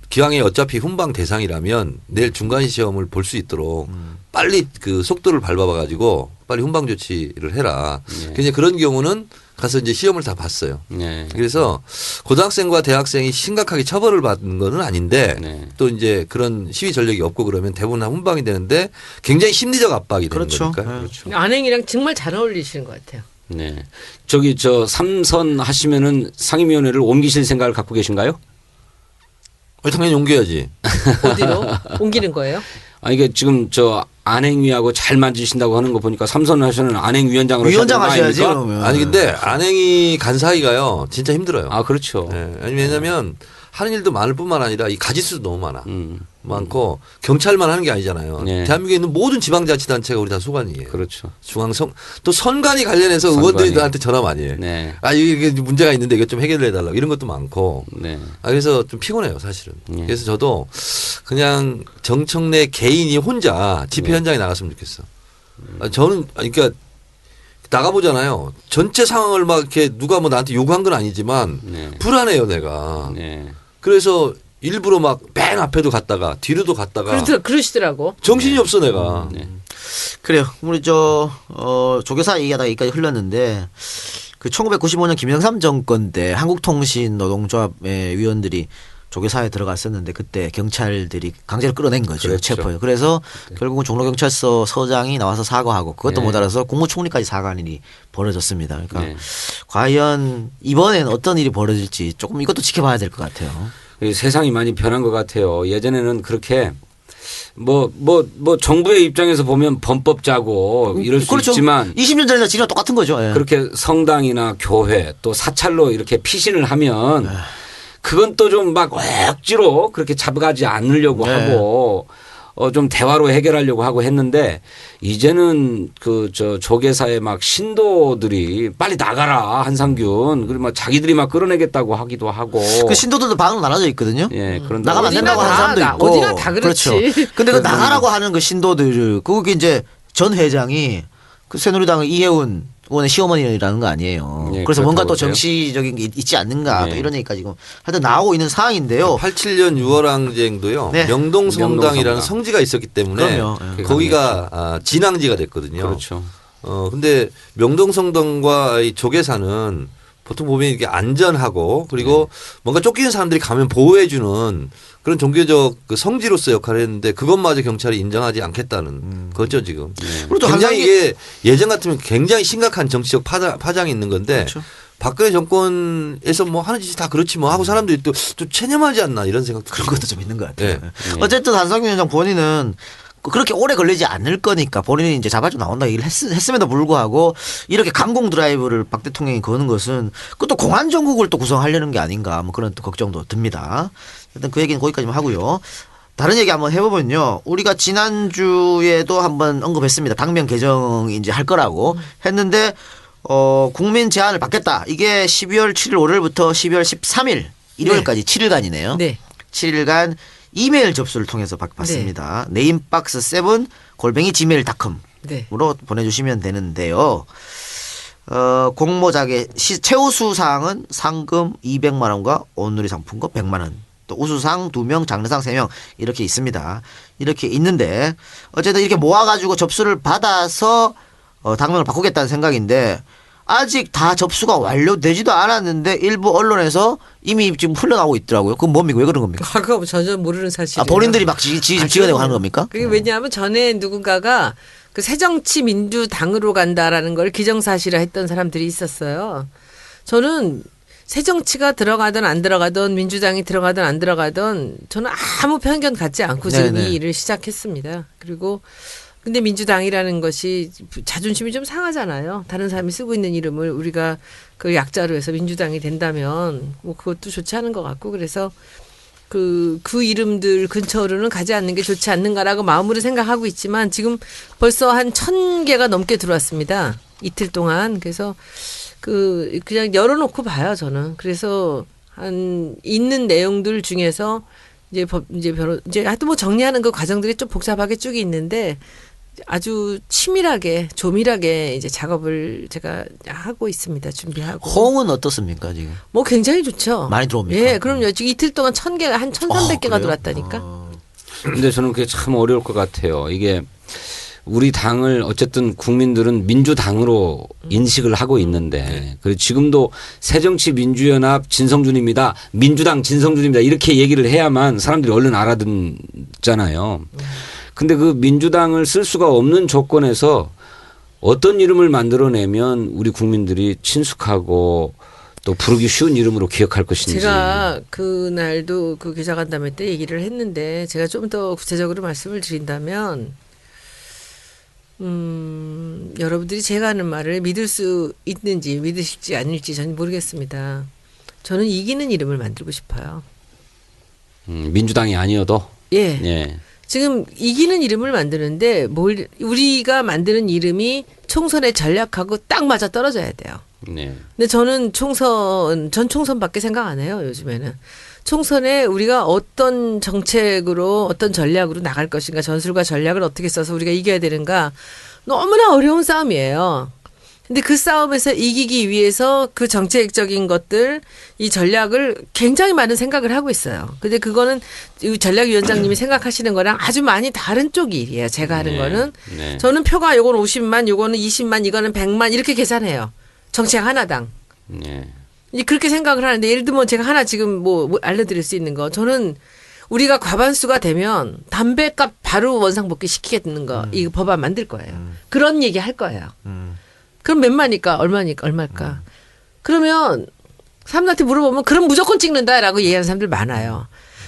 기왕에 어차피 훈방 대상이라면 내일 중간 시험을 볼 수 있도록 빨리 그 속도를 밟아봐 가지고 빨리 훈방 조치를 해라. 그래서 그런 경우는 가서 이제 시험을 다 봤어요. 네. 그래서 고등학생과 대학생이 심각하게 처벌을 받는 건 아닌데 네. 또 이제 그런 시위 전력이 없고 그러면 대부분 다 훈방이 되는데 굉장히 심리적 압박이 되는 그렇죠. 거니까요. 그렇죠. 안행이랑 정말 잘 어울리시는 것 같아요. 네. 삼선 하시면은 상임위원회를 옮기실 생각을 갖고 계신가요? 당연히 옮겨야지. 어디로 옮기는 거예요? 이게 지금 안행위하고 잘 만지신다고 하는 거 보니까 삼선 하시는 안행위원장으로 위원장 하셔야 되는 거 하셔야지 아닙니까? 그러면. 아니 근데 안행이 간 사이가요 진짜 힘들어요. 그렇죠. 네. 왜냐면 하는 일도 많을 뿐만 아니라 이 가지수도 너무 많고 경찰만 하는 게 아니잖아요. 네. 대한민국에 있는 모든 지방자치단체가 우리 다 소관이에요. 그렇죠. 중앙선 또 선관위 관련해서 선관위. 의원들이 나한테 전화 많이 해. 네. 아 이게 문제가 있는데 이것 좀 해결해 달라고 이런 것도 많고. 네. 그래서 좀 피곤해요 사실은. 네. 그래서 저도 그냥 정청래 개인이 혼자 집회 현장에 나갔으면 좋겠어. 저는 그러니까 나가보잖아요. 전체 상황을 막 이렇게 누가 뭐 나한테 요구한 건 아니지만 네. 불안해요 내가. 네. 그래서 일부러 막 맨 앞에도 갔다가 뒤로도 갔다가 그러시더라고. 정신이 없어 내가. 네. 그래요. 우리 조교사 얘기하다가 여기까지 흘렀는데 그 1995년 김영삼 정권 때 한국통신노동조합의 위원들이 조교사에 들어갔었는데 그때 경찰들이 강제로 끌어낸 거죠. 그렇죠. 체포요. 그래서 결국은 종로경찰서 서장이 나와서 사과하고 그것도 네. 못 알아서 국무총리까지 사과하는 일이 벌어졌습니다. 그러니까 네. 과연 이번엔 어떤 일이 벌어질지 조금 이것도 지켜봐야 될 것 같아요. 세상이 많이 변한 것 같아요. 예전에는 그렇게 뭐 정부의 입장에서 보면 범법 짜고 이럴 수 그렇죠. 있지만 20년 전이나 지금 똑같은 거죠. 예. 그렇게 성당이나 교회 또 사찰로 이렇게 피신을 하면 그건 또 좀 막 억지로 그렇게 잡아가지 않으려고 네. 하고 좀 대화로 해결하려고 하고 했는데 이제는 조계사의 막 신도들이 빨리 나가라 한상균 그리고 막 자기들이 막 끌어내겠다고 하기도 하고 그 신도들도 반으로 나눠져 있거든요. 예 그런 나가면 안 어디나 된다고 하는 다, 사람도 있고. 어디나 다 그렇지. 그렇죠. 근데 그 나가라고 하는 그 신도들, 그게 이제 전 회장이 그 새누리당의 이해운 의원의 시어머니라는 거 아니에요. 네, 그래서 뭔가 또 그렇다고 정치적인 게 있지 않는가 네. 또 이런 얘기까지 지금 하여튼 나오고 있는 상황인데요. 87년 6월 항쟁도요. 네. 명동성당이라는 명동성당. 성지가 있었기 때문에 그럼요. 거기가 진앙지가 됐거든요. 그렇죠. 근데 명동성당과 이 조계사는 보통 보면 이게 안전하고 그리고 뭔가 쫓기는 사람들이 가면 보호해주는 그런 종교적 그 성지로서 역할을 했는데 그것마저 경찰이 인정하지 않겠다는 거죠 지금. 그리고 또 굉장히 한상기- 이게 예전 같으면 굉장히 심각한 정치적 파장이 있는 건데 그렇죠. 박근혜 정권에서 뭐 하는 짓이 다 그렇지 뭐 하고 사람들이 또 체념하지 않나 이런 생각도 그런 것도 좀 있는 것 같아요. 네. 어쨌든 한상균 위원장 본인은 그렇게 오래 걸리지 않을 거니까 본인이 이제 자발적으로 나온다 얘기를 했음에도 불구하고 이렇게 감공 드라이브를 박 대통령이 거는 것은 그것도 공안 정국을 또 구성하려는 게 아닌가 뭐 그런 또 걱정도 듭니다. 일단 그 얘기는 거기까지만 하고요. 다른 얘기 한번 해보면요. 우리가 지난주에도 한번 언급했습니다. 당명 개정이 이제 할 거라고 했는데 국민 제안을 받겠다. 이게 12월 7일 월요일부터 12월 13일 일요일까지 7일간이네요. 네. 7일간 이메일 접수를 통해서 받습니다. 네임박스 7 골뱅이 gmail.com으로 네. 보내주시면 되는데요. 공모작의 최우수 상은 상금 200만 원과 온누리 상품권 100만 원. 또 우수상 2명, 장려상 3명 이렇게 있습니다. 이렇게 있는데 어쨌든 이렇게 모아가지고 접수를 받아서 당명을 바꾸겠다는 생각인데 아직 다 접수가 완료되지도 않았는데 일부 언론에서 이미 지금 흘러나오고 있더라고요. 그건 뭡니까? 왜 그런 겁니까? 그거 전혀 모르는 사실이에요. 본인들이 막 지어내고 하는 겁니까? 그게 왜냐하면 전에 누군가가 그 새정치민주당으로 간다라는 걸 기정사실화 했던 사람들이 있었어요. 저는 새정치가 들어가든 안 들어가든 민주당이 들어가든 안 들어가든 저는 아무 편견 갖지 않고 지금 네네. 이 일을 시작했습니다. 그리고 근데 민주당이라는 것이 자존심이 좀 상하잖아요. 다른 사람이 쓰고 있는 이름을 우리가 그 약자로 해서 민주당이 된다면 뭐 그것도 좋지 않은 것 같고 그래서 그 이름들 근처로는 가지 않는 게 좋지 않는가라고 마음으로 생각하고 있지만 지금 벌써 한 1,000개가 넘게 들어왔습니다. 이틀 동안. 그래서 그냥 열어놓고 봐요, 저는. 그래서 한 있는 내용들 중에서 이제 하여튼 뭐 정리하는 그 과정들이 좀 복잡하게 쭉 있는데 아주 치밀하게 조밀하게 이제 작업을 제가 하고 있습니다. 준비하고. 호응은 어떻습니까 지금? 뭐 굉장히 좋죠. 많이 들어옵니까? 예, 그럼요. 지금 이틀 동안 1,000개가 한 1,300개가 그래요? 들어왔다니까. 근데 저는 그게 참 어려울 것 같아요. 이게 우리 당을 어쨌든 국민들은 민주당으로 인식을 하고 있는데 그리고 지금도 새정치민주연합 진성준입니다. 민주당 진성준입니다. 이렇게 얘기를 해야만 사람들이 얼른 알아듣잖아요. 근데 그 민주당을 쓸 수가 없는 조건에서 어떤 이름을 만들어내면 우리 국민들이 친숙하고 또 부르기 쉬운 이름으로 기억할 것인지. 제가 그날도 그 기자간담회 때 얘기를 했는데 제가 좀 더 구체적으로 말씀을 드린다면 여러분들이 제가 하는 말을 믿을 수 있는지 믿으실지 아닐지 저는 모르겠습니다. 저는 이기는 이름을 만들고 싶어요. 민주당이 아니어도 예. 예. 지금 이기는 이름을 만드는데 우리가 만드는 이름이 총선에 전략하고 딱 맞아 떨어져야 돼요. 네. 근데 저는 전 총선밖에 생각 안 해요, 요즘에는. 총선에 우리가 어떤 정책으로 어떤 전략으로 나갈 것인가, 전술과 전략을 어떻게 써서 우리가 이겨야 되는가, 너무나 어려운 싸움이에요. 근데 그 싸움에서 이기기 위해서 그 정책적인 것들, 이 전략을 굉장히 많은 생각을 하고 있어요. 근데 그거는 이 전략위원장님이 생각하시는 거랑 아주 많이 다른 쪽 일이에요. 제가 하는 네. 거는. 네. 저는 표가 요건 50만, 요거는 20만, 이거는 100만 이렇게 계산해요. 정책 하나당. 네. 이제 그렇게 생각을 하는데 예를 들면 제가 하나 지금 뭐 알려드릴 수 있는 거. 저는 우리가 과반수가 되면 담배값 바로 원상복귀 시키겠는 거. 이거 법안 만들 거예요. 그런 얘기 할 거예요. 그럼 몇마니까 얼마일까. 그러면 사람들한테 물어보면 그럼 무조건 찍는다라고 얘기하는 사람들 많아요.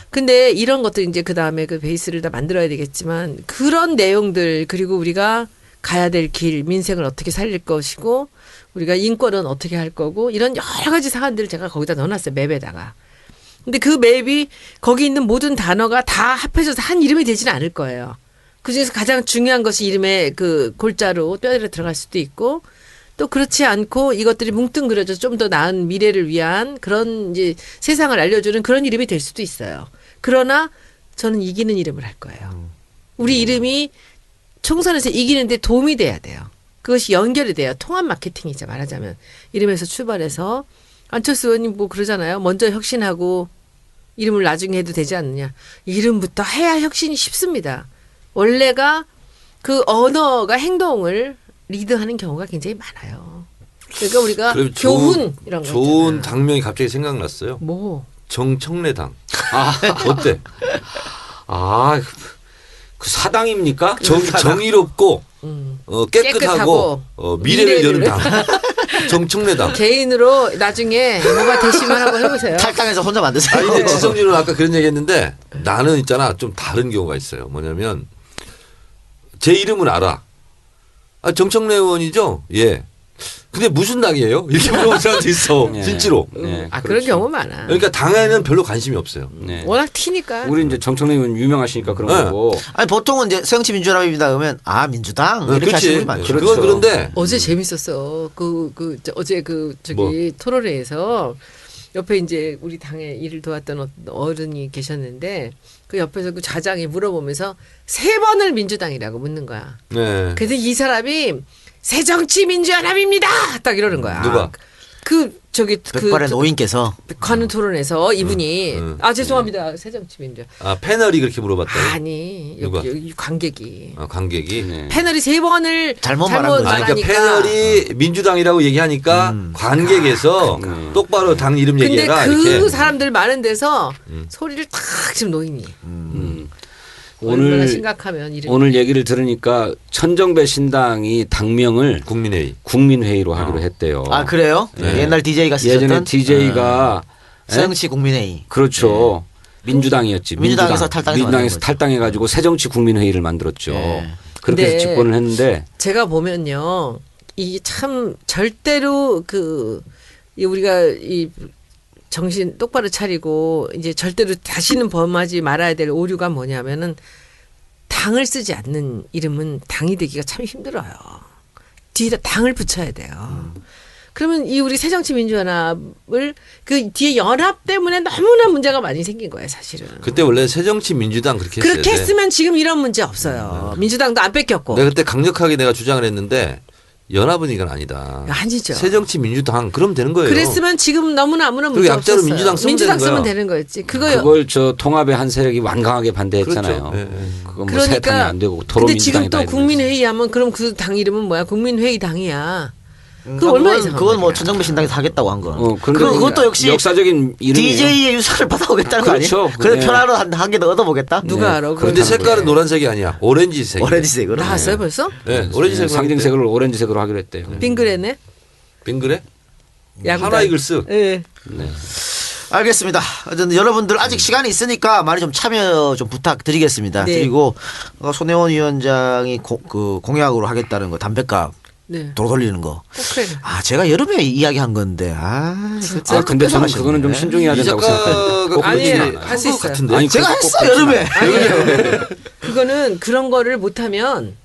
근데 이런 것도 이제 그다음에 그 베이스를 다 만들어야 되겠지만 그런 내용들 그리고 우리가 가야 될 길, 민생을 어떻게 살릴 것이고 우리가 인권은 어떻게 할 거고 이런 여러 가지 사안들을 제가 거기다 넣어놨어요. 맵에다가. 근데 그 맵이 거기 있는 모든 단어가 다 합해져서 한 이름이 되지는 않을 거예요. 그중에서 가장 중요한 것이 이름에 그 골자로 뼈대로 들어갈 수도 있고 또 그렇지 않고 이것들이 뭉뚱그려져 좀 더 나은 미래를 위한 그런 이제 세상을 알려주는 그런 이름이 될 수도 있어요. 그러나 저는 이기는 이름을 할 거예요. 우리 이름이 총선에서 이기는데 도움이 돼야 돼요. 그것이 연결이 돼요. 통합 마케팅이죠. 말하자면. 이름에서 출발해서 안철수 의원님 뭐 그러잖아요. 먼저 혁신하고 이름을 나중에 해도 되지 않느냐. 이름부터 해야 혁신이 쉽습니다. 원래가 그 언어가 행동을 리드하는 경우가 굉장히 많아요. 그러니까 우리가 그럼 교훈 이런 거 좋은 있잖아. 당명이 갑자기 생각났어요. 뭐 정청래당. 어때? 아, 그 사당입니까? 정의롭고 깨끗하고 미래를 여는 당. 정청래당. 개인으로 나중에 뭐가 되시면 한번 해보세요. 탈당해서 혼자 만드세요. 아니 근데 지성진은 아까 그런 얘기했는데 나는 있잖아 좀 다른 경우가 있어요. 뭐냐면 제 이름은 알아. 아 정청래 의원이죠? 예. 근데 무슨 당이에요? 이렇게 물어보는 사람도 있어. 네. 진짜로. 네, 아 그렇죠. 그런 경우 많아. 그러니까 당에는 별로 관심이 없어요. 네. 워낙 티니까. 우리 이제 정청래 의원 유명하시니까 그런 네. 거고. 아니 보통은 이제 새정치민주연합입니다 그러면 민주당 이렇게 그렇지. 하시는 분이 많죠. 그렇죠. 그건 그런데 어제 재밌었어. 어제 저기 뭐? 토론회에서 옆에 이제 우리 당에 일을 도왔던 어른이 계셨는데 그 옆에서 그 좌장이 물어보면서 3번을 민주당이라고 묻는 거야. 네. 근데 이 사람이 새정치민주연합입니다. 딱 이러는 거야. 누가? 백발의 노인께서 관훈 토론에서 이분이 죄송합니다. 새정치민주. 아 패널이 그렇게 물어봤다고? 아니 누가? 여기 관객이. 관객이. 네. 패널이 3번을 잘못 말한 거지. 그러니까 말하니까. 패널이 민주당이라고 얘기하니까 관객에서 똑바로 당 이름 근데 얘기해라 그 이렇게. 사람들 많은 데서 소리를 탁 지금 노인이. 얼마나 오늘 심각하면 이름이. 오늘 얘기를 들으니까 천정배 신당이 당명을 국민회의. 국민회의로 하기로 했대요. 아 그래요? 네. 옛날 DJ가 쓰셨던 예전에 DJ가 새정치 국민회의. 그렇죠. 민주당이었지. 민주당에서 탈당해서 민주당에서 만든 거죠. 탈당해가지고 새정치 국민회의를 만들었죠. 네. 그렇게 해서 근데 집권을 했는데 제가 보면요. 이 참 절대로 우리가 이 정신 똑바로 차리고 이제 절대로 다시는 범하지 말아야 될 오류가 뭐냐면은 당을 쓰지 않는 이름은 당이 되기가 참 힘들어요. 뒤에다 당을 붙여야 돼요. 그러면 이 우리 새정치민주연합을 그 뒤에 연합 때문에 너무나 문제가 많이 생긴 거예요, 사실은. 그때 원래 새정치민주당 그렇게 했어야 그렇게 돼. 했으면 지금 이런 문제 없어요. 민주당도 안 뺏겼고. 내가 그때 강력하게 내가 주장을 했는데 연합은 이건 아니다. 아니죠. 새정치민주당 그럼 되는 거예요. 그랬으면 지금 너무나 아무런 그리고 문제 약자로 없었어요. 민주당 쓰면 민주당 되는 쓰면 거야. 되는 거였지. 그거요. 그걸 저 통합의 한 세력이 완강하게 반대했잖아요. 그렇죠. 예, 예. 그건 뭐 새 당이 안 되고 도로 근데 지금 민주당이다. 또 이러면서. 국민회의 하면 그럼 그 당 이름은 뭐야? 국민회의 당이야. 그건 뭐 천정배 신당에서 하겠다고 한 거. 그런데 그것도 역시 역사적인 이름이에요. DJ의 유산을 받아오겠다는 거 그렇죠. 아니에요? 그래 네. 편하러 한 개 더 얻어보겠다. 누가 알아? 그런데 그걸. 색깔은 노란색이 아니야. 오렌지색. 오렌지색으로. 나왔어요 벌써? 네, 오렌지색. 상징색을 오렌지색으로 하기로 했대요. 빙그레네. 빙그레? 야구단. 하나이글스. 예. 알겠습니다. 어쨌든 여러분들 아직 시간이 있으니까 많이 좀 참여 좀 부탁드리겠습니다. 네. 그리고 손혜원 위원장이 공약으로 하겠다는 거 담배값 네. 도로 돌리는 거. 그래. 아, 제가 여름에 이야기한 건데. 진짜? 아 근데 저는 뺏어가셨네. 그거는 좀 신중해야 이 된다고 생각합니다. 작가가 아니, 그러지 할수 것 있어요. 같은데. 아니, 제가 그거 꼭 했어, 여름에. 그거는 그런 거를 못하면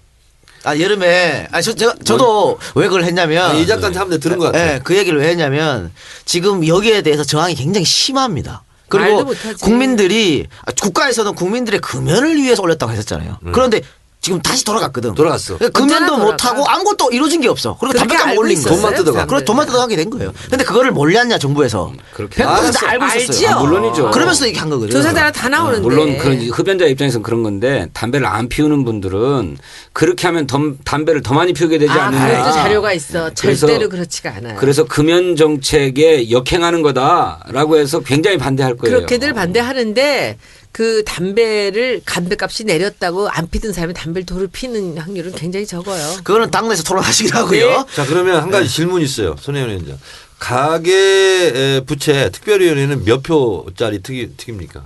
아, 여름에. 아, 저도 왜 그걸 했냐면. 이 작가한테 한 번 들은 것 같아. 네, 그 얘기를 왜 했냐면 지금 여기에 대해서 저항이 굉장히 심합니다. 말도 그리고 못하지. 국민들이 국가에서는 국민들의 금연을 위해서 올렸다고 했었잖아요. 그런데 지금 다시 돌아갔거든. 돌아갔어. 그러니까 금연도 언제나 못 하고 아무것도 이루어진 게 없어. 그리고 그렇게 담배값 알고 올린 거. 있었어요, 돈만 뜯어가. 사람들. 그래 돈만 뜯어가게 된 거예요. 근데 그거를 몰랐냐 정부에서. 그렇게 100% 알았어. 알고 있었어요. 알지요. 아, 물론이죠. 그러면서 얘기한 거거든요. 조사자라 다 나오는데. 물론 그런 흡연자 입장에서는 그런 건데 담배를 안 피우는 분들은 그렇게 하면 담배를 더 많이 피우게 되지 아, 않느냐. 그것도 자료가 있어. 그래서- 절대로 그렇지가 않아요. 그래서 금연 정책에 역행하는 거다라고 해서 굉장히 반대할 거예요. 그렇게들 반대하는데 그 담배값이 내렸다고 안 피던 사람이 담배를 도로 피는 확률은 굉장히 적어요. 그거는 당내에서 토론하시긴 하고요. 네. 자, 그러면 한 가지 질문이 있어요. 손혜원 위원장. 가계 부채 특별위원회는 몇 표짜리 특입니까?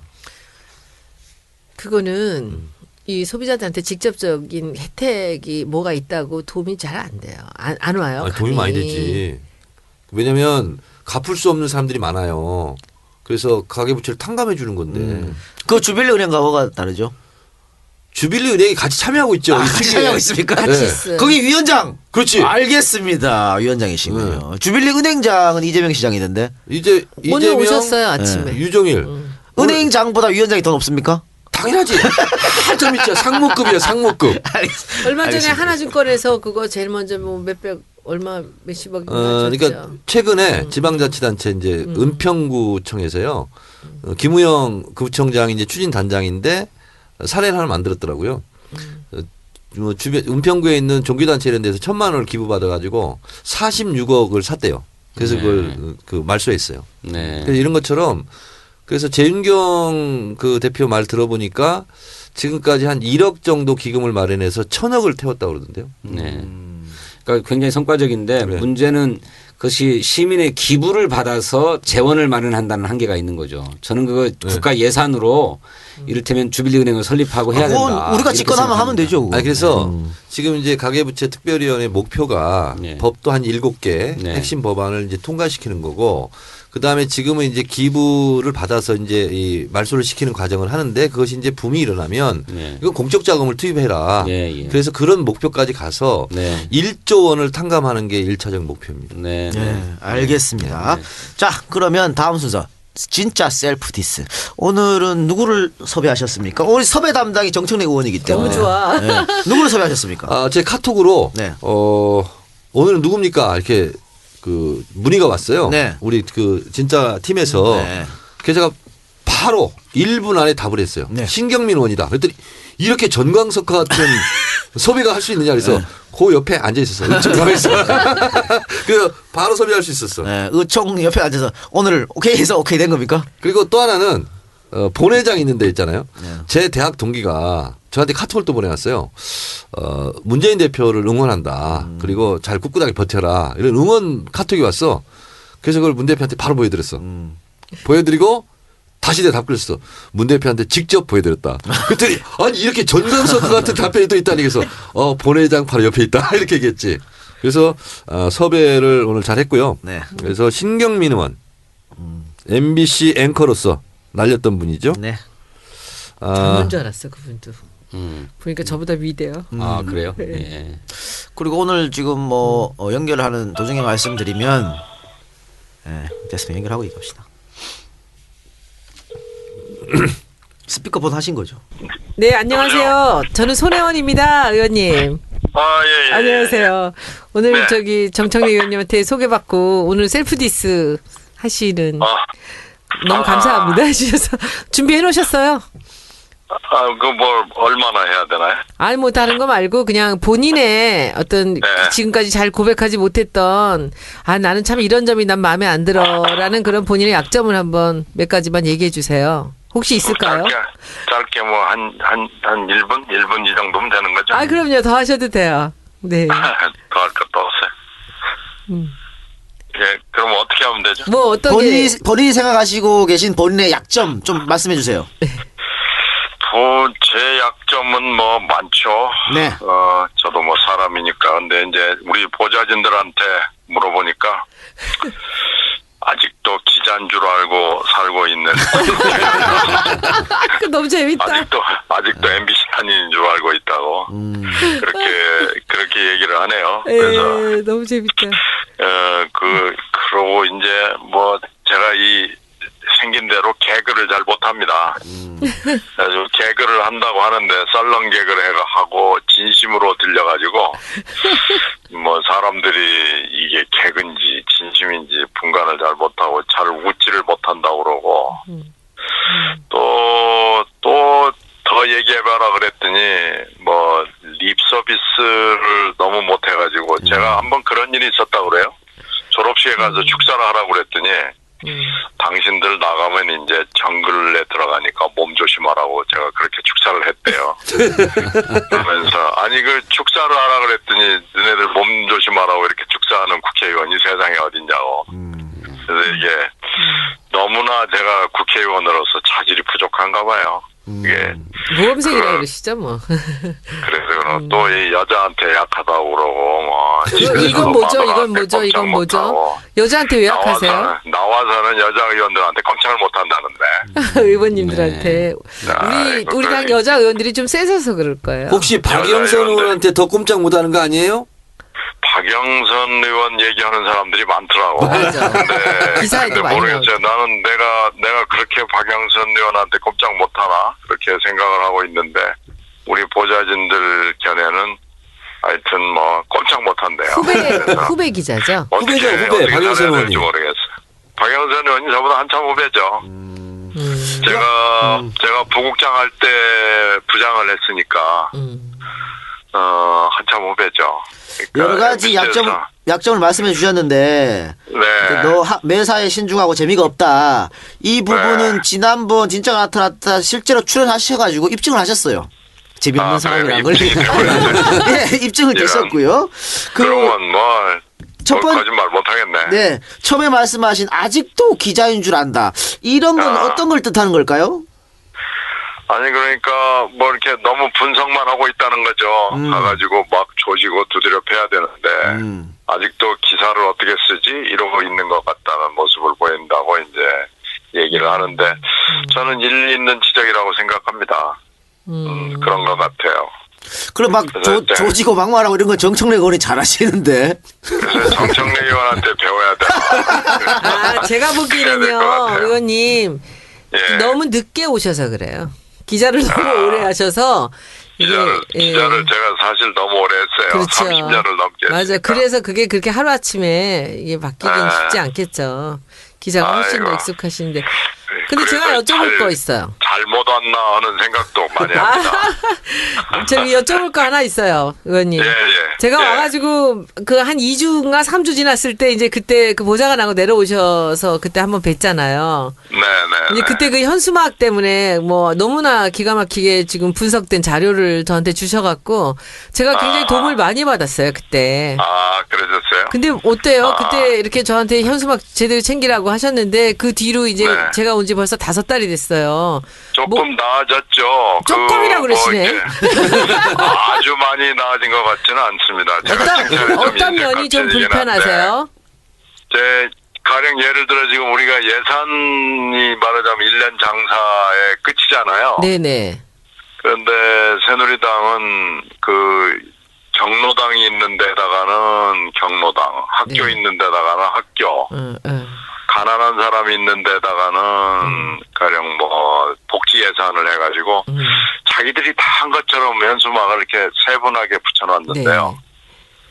그거는 이 소비자들한테 직접적인 혜택이 뭐가 있다고 도움이 잘 안 돼요. 안 와요. 아니, 도움이 많이 되지. 왜냐면 갚을 수 없는 사람들이 많아요. 그래서 가계부채를 탕감해 주는 건데 그 주빌리 은행과 뭐가 다르죠? 주빌리 은행이 같이 참여하고 있죠. 아, 이 같이 특위에. 참여하고 있습니까? 같이 네. 있어요. 거기 위원장. 그렇지. 알겠습니다. 위원장이시군요. 주빌리 은행장은 이재명 시장이던데. 이제 오늘 이재명, 오셨어요 아침에. 유정일. 은행장보다 위원장이 더 높습니까? 당연하지. 한점 있죠. 상무급이야, 상무급. 얼마 전에 알겠습니다. 하나증권에서 그거 제일 먼저 뭐 몇백 얼마 몇십억 그러니까 최근에 지방자치단체 이제 은평구청에서요. 김우영 구청장이 이제 추진 단장인데 사례를 하나 만들었더라고요. 뭐 주변 은평구에 있는 종교단체 이런 데서 1,000만 원을 기부받아가지고 46억을 샀대요. 그래서 네. 그걸 그 말소했어요. 네. 그래서 이런 것처럼 그래서 재윤경 그 대표 말 들어보니까 지금까지 한 1억 정도 기금을 마련해서 1,000억을 태웠다고 그러던데요. 네. 그러니까 굉장히 성과적인데 그래. 문제는 그것이 시민의 기부를 받아서 재원을 마련한다는 한계가 있는 거죠. 저는 그거 국가 예산으로 이를테면 주빌리은행을 설립하고 해야 된다. 그건 우리가 이렇게 집권하면 하면 생각합니다. 되죠. 그거. 아니 그래서 지금 이제 가계부채 특별위원회 목표가 네. 법도 한 7개 네. 핵심 법안을 이제 통과시키는 거고 그다음에 지금은 이제 기부를 받아서 이제 이 말소를 시키는 과정을 하는데 그것이 이제 붐이 일어나면 네. 이건 공적 자금을 투입해라. 예, 예. 그래서 그런 목표까지 가서 네. 1조 원을 탕감하는 게 1차적 목표입니다. 네. 네, 알겠습니다. 네. 자, 그러면 다음 순서. 진짜 셀프 디스. 오늘은 누구를 섭외하셨습니까? 오늘 섭외 담당이 정청래 의원이기 때문에. 너무 좋아. 네. 누구를 섭외하셨습니까? 아, 제 카톡으로 네. 오늘은 누굽니까? 이렇게 그 문의가 왔어요. 네. 우리 그 진짜 팀에서 네. 그래서 제가 바로 1분 안에 답을 했어요. 네. 신경민 의원이다. 그랬더니 이렇게 전광석 같은 섭외가 할 수 있느냐 그래서 네. 그 옆에 앉아 있었어요. 이쪽 가만있어. 그래서 바로 섭외할 수 있었어. 네, 의총 옆에 앉아서 오늘 오케이 해서 오케이 된 겁니까? 그리고 또 하나는 본회장 있는 데 있잖아요. 네. 제 대학 동기가 저한테 카톡을 또 보내왔어요. 문재인 대표를 응원한다. 그리고 잘 꿋꿋하게 버텨라. 이런 응원 카톡이 왔어. 그래서 그걸 문 대표한테 바로 보여드렸어. 보여드리고 다시 내가 답 그랬어. 문 대표한테 직접 보여드렸다. 그랬더니 아니 이렇게 전광석 같은 답변이 또 있다니 그래서 본회장 바로 옆에 있다. 이렇게 얘기했지. 그래서 섭외를 오늘 잘 했고요. 네. 그래서 신경민 의원 MBC 앵커로서 날렸던 분이죠. 네. 젊은 줄 알았어 그분도. 음. 보니까 저보다 위대요. 아, 그래요? 예. 그리고 오늘 지금 뭐 연결을 하는 도중에 말씀드리면 됐으면 연결하고 얘기합시다. 스피커폰 하신 거죠? 네 안녕하세요. 저는 손혜원입니다 의원님. 아, 예, 예. 안녕하세요. 오늘 네. 저기 정청래 의원님한테 소개받고 오늘 셀프 디스 하시는 너무 감사합니다 해주셔서 준비해 놓으셨어요. 뭘 얼마나 해야 되나요? 아니 뭐 다른 거 말고 그냥 본인의 어떤 지금까지 잘 고백하지 못했던 나는 참 이런 점이 난 마음에 안 들어라는 그런 본인의 약점을 한번 몇 가지만 얘기해 주세요. 혹시 있을까요? 짧게 뭐 한 1분? 1분 이 정도면 되는 거죠? 아 그럼요. 더 하셔도 돼요. 네. 더 할 것도 없어요. 예, 그럼 어떻게 하면 되죠? 뭐 어떤 게 본인이 생각하시고 계신 본인의 약점 좀 말씀해 주세요. 제 약점은 뭐 많죠. 네. 저도 뭐 사람이니까. 근데 이제 우리 보좌진들한테 물어보니까 아직도 기자인 줄 알고 살고 있는 그 너무 재밌다. 아직도 MBC 한인인 줄 알고 있다고 그렇게 얘기를 하네요. 에, 그래서 너무 재밌다. 그러고 이제 뭐 제가 이 생긴 대로 개그를 잘 못합니다. 그래서 개그를 한다고 하는데 썰렁 개그를 하고 진심으로 들려가지고 뭐 사람들이 이게 개그인지 진심인지 분간을 잘 못하고 잘 웃지를 못한다고 그러고 또 더 얘기해봐라 그랬더니 뭐 립 서비스를 너무 못해가지고 제가 한번 그런 일이 있었다고 그래요. 졸업식에 가서 축사를 하라고 그랬더니 당신들 나가면 이제 정글에 들어가니까 몸 조심하라고 제가 그렇게 축사를 했대요. 그러면서 아니 그 축사를 하라 그랬더니 너네들 몸 조심하라고 이렇게 축사하는 국회의원이 세상에 어딨냐고. 그래서 이게 너무나 제가 국회의원으로서 자질이 부족한가 봐요. 이게 모범생이라고 그러시죠 뭐. 그래서 그럼 또 이 여자한테 약하다고 그러고 뭐 이건 뭐죠? 여자한테 왜 약하세요? 나와서는 여자 의원들한테 꼼짝을 못 한다는데. 의원님들한테 우리 당 여자 의원들이 좀 세서서 그럴 거예요. 혹시 박영선 의원한테 더 꼼짝 못하는 거 아니에요? 박영선 의원 얘기하는 사람들이 많더라고. 맞아. 근데 기사에도 많이 모르겠어요. 나는 내가 그렇게 박영선 의원한테 꼼짝 못하나 그렇게 생각을 하고 있는데 우리 보좌진들 견해는 하여튼 뭐 꼼짝 못한대요. 후배 기자죠. 후배 박영선 의원이. 모르겠어요. 박영선 의원이 저보다 한참 후배죠. 제가 부국장 할 때 부장을 했으니까 한참 후배죠. 그러니까 여러 가지 약점을 말씀해 주셨는데 네. 너 매사에 신중하고 재미가 없다. 이 부분은 지난번 진짜 나타났다 실제로 출연하셔가지고 입증을 하셨어요. 재미없는 사람이란 걸. 예, 입증을 되셨고요. 그러면 거짓말 못하겠네. 네, 처음에 말씀하신 아직도 기자인 줄 안다. 이런 건 어떤 걸 뜻하는 걸까요? 아니 그러니까 뭐 이렇게 너무 분석만 하고 있다는 거죠. 가가지고 막 조지고 두드려 패야 되는데 아직도 기사를 어떻게 쓰지 이러고 있는 것 같다는 모습을 보인다고 이제 얘기를 하는데 저는 일리 있는 지적이라고 생각합니다. 그런 것 같아요. 그럼 막 조지고 막말하고 이런 건 정청래 의원이 잘하시는데. 그래서 정청래 의원한테 배워야 되나. 제가 보기에는요, 의원님 예. 너무 늦게 오셔서 그래요. 기자를 너무 오래 하셔서 기자를 제가 사실 너무 오래 했어요. 그렇죠. 30년을 넘게 했으니까. 맞아요. 그래서 그게 그렇게 하루아침에 이게 바뀌긴 쉽지 않겠죠. 기자가 훨씬 더 익숙하신데. 근데 제가 여쭤볼 거 있어요. 잘못 왔나 하는 생각도 많이 합니다. 저기 여쭤볼 거 하나 있어요, 의원님. 예. 제가 와가지고 그 한 2주인가 3주 지났을 때 이제 그때 그 보좌관하고 내려오셔서 그때 한번 뵀잖아요. 네네. 이제 그때 그 현수막 때문에 뭐 너무나 기가 막히게 지금 분석된 자료를 저한테 주셔갖고 제가 굉장히 도움을 많이 받았어요, 그때. 그러셨어요? 근데 어때요? 그때 이렇게 저한테 현수막 제대로 챙기라고 하셨는데 그 뒤로 이제 제가 온 지 벌써 5달이 됐어요. 조금 나아졌죠. 조금이라고 그러시네. 아주 많이 나아진 것 같지는 않습니다. 어떤 면이 좀 불편하세요? 가령 예를 들어 지금 우리가 예산이 말하자면 1년 장사의 끝이잖아요. 네네. 그런데 새누리당은 그 경로당이 있는 데다가는 경로당, 학교 있는 데다가는 학교, 가난한 사람이 있는 데다가는 가령 뭐 복지 예산을 해가지고 자기들이 다 한 것처럼 현수막을 이렇게 세분하게 붙여놨는데요.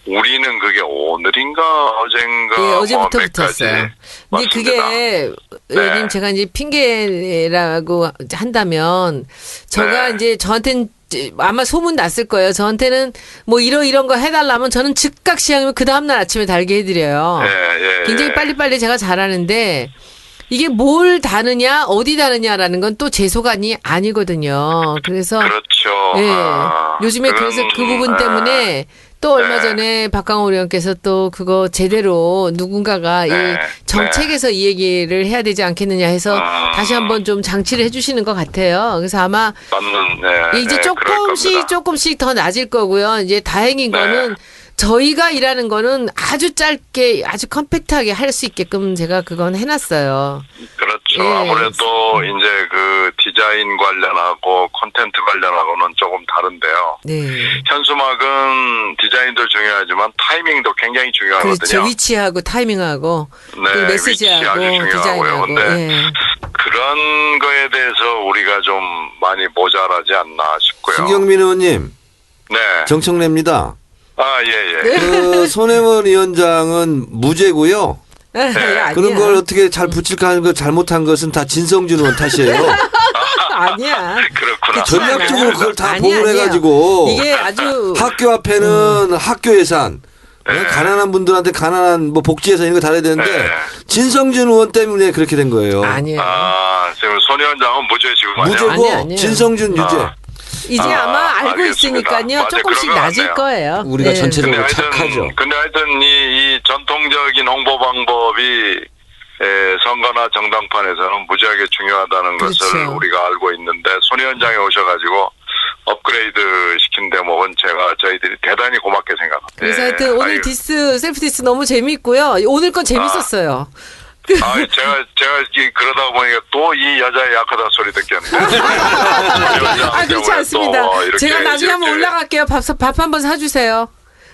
우리는 그게 오늘인가 어젠가 예, 어제부터 붙었어요. 근데 그게 의원님 제가 이제 핑계라고 한다면 제가 이제 저한테는 아마 소문 났을 거예요. 저한테는 뭐 이런 거 해달라면 저는 즉각 시행하면 그 다음날 아침에 달게 해드려요. 굉장히 빨리빨리 제가 잘하는데 이게 뭘 다느냐 어디 다느냐라는 건 또 제 소관이 아니거든요. 그래서 그렇죠. 예. 요즘에 그래서 그 부분 때문에 또 얼마 네. 전에 박강호 의원께서 또 그거 제대로 누군가가 이 네. 정책에서 이 얘기를 해야 되지 않겠느냐 해서 다시 한번 좀 장치를 해주시는 것 같아요. 그래서 아마 맞는, 네. 이제 네, 그럴 겁니다. 조금씩 더 낮을 거고요. 이제 다행인 네. 거는 저희가 일하는 거는 아주 짧게 아주 컴팩트하게 할 수 있게끔 제가 그건 해놨어요. 그렇죠. 예. 아무래도 이제 그 디자인 관련하고 콘텐트 관련하고는 조금 다른데요. 네. 현수막은 디자인도 중요하지만 타이밍도 굉장히 중요하거든요. 그렇죠. 위치하고 타이밍하고 네, 그 위치 메시지하고 아주 중요하고요. 디자인하고. 근데 예. 그런 거에 대해서 우리가 좀 많이 모자라지 않나 싶고요. 신경민 의원님, 네. 정청래입니다. 아, 예, 예. 네. 그 손혜원 위원장은 무죄고요. 아니야. 그런 걸 어떻게 잘 붙일까 하는 거 잘못한 것은 다 진성준 의원 탓이에요. 아니야. 그렇구나. 전략적으로 그걸 다 아니야, 보고 아니야. 해가지고 이게 아주 학교 앞에는 학교 예산, 가난한 분들한테 가난한 뭐 복지 예산 이런 거 달아야 되는데 네. 진성준 의원 때문에 그렇게 된 거예요. 아니야. 아, 지금 손 위원장은 무죄시구만요. 무죄고 아니야. 진성준 유죄. 이제 아마 알고 알겠습니다. 있으니까요. 맞아요. 조금씩 그런 것 낮을 같네요. 거예요. 우리가 네. 전체적으로 착하죠. 근데 하여튼 이 전통적인 홍보 방법이 선거나 정당판에서는 무지하게 중요하다는 것을 그렇죠. 우리가 알고 있는데 손 위원장이 오셔가지고 업그레이드 시킨 대목은 저희들이 대단히 고맙게 생각합니다. 그래서 하여튼 오늘 아이고. 셀프 디스 너무 재밌고요. 오늘 건 재밌었어요. 아, 제가 그러다 보니까 또 이 여자의 약하다 소리 듣겠는데. 아, 그렇지 않습니다. 제가 나중에 한번 올라갈게요. 밥 한번 사주세요.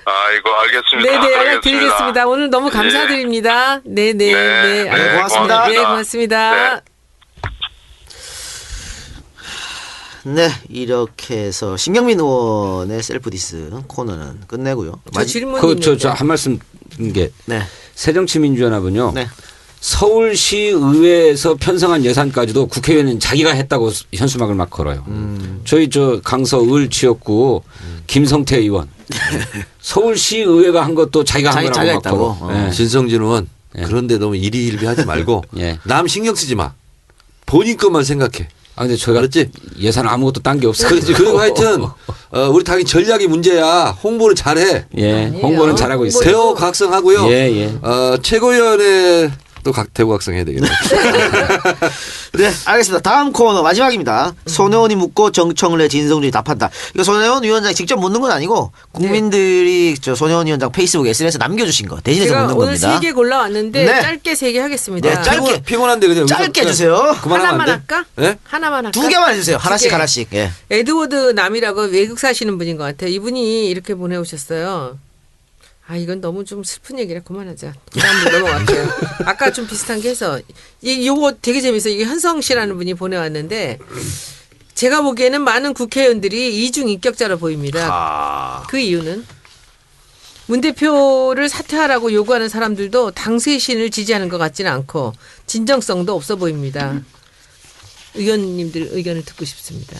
아이고, 알겠습니다. 네네, 연락 알겠습니다. 드리겠습니다. 오늘 너무 감사드립니다. 네네. 네, 네. 고맙습니다. 네, 고맙습니다. 네, 이렇게 해서 신경민 의원의 셀프 디스 코너는 끝내고요. 저 질문이 저 있는데. 한 말씀 게 네, 새정치민주연합은요. 네. 서울시 의회에서 편성한 예산까지도 국회의원은 자기가 했다고 현수막을 막 걸어요. 저희 저 강서 지역구 김성태 의원 서울시 의회가 한 것도 자기가 한 자기가 거라고 막 했다고? 걸어. 예. 진성준 의원 예. 그런데 너무 일희일비하지 말고 예. 남 신경 쓰지 마. 본인 것만 생각해. 아 근데 저희가 그렇지? 예산 아무것도 딴 게 없어요. 그렇지. 그리고 하여튼 우리 당이 전략이 문제야. 홍보는 잘해. 예, 홍보는 잘하고 있어요. 대호 각성하고요. 예, 예. 최고위원회 또 대호 각성해야 되겠네. 네, 알겠습니다. 다음 코너 마지막입니다. 손혜원이 묻고 정청래, 진성준이 답한다. 이거 손혜원 위원장이 직접 묻는 건 아니고 국민들이 저 손혜원 위원장 페이스북 SNS에 남겨주신 거 대신해서 제가 묻는 오늘 겁니다. 3개 골라왔는데 네. 짧게 3개 하겠습니다. 네, 짧게. 피곤한데 그냥 짧게 여기서 해주세요. 그만하면 하나만 안 돼? 할까? 예? 하나만 할까? 2개만 해주세요. 하나씩 2개. 하나씩. 예. 에드워드 남이라고 외국 사시는 분인 것 같아요. 이분이 이렇게 보내오셨어요. 아, 이건 너무 좀 슬픈 얘기라 그만하자. 그 다음으로 넘어갈게요. 아까 좀 비슷한 게 해서 요거 되게 재밌어요. 이게 현성 씨라는 분이 보내왔는데 제가 보기에는 많은 국회의원들이 이중인격자로 보입니다. 그 이유는 문 대표를 사퇴하라고 요구하는 사람들도 당 쇄신을 지지하는 것 같지는 않고 진정성도 없어 보입니다. 의원님들 의견을 듣고 싶습니다.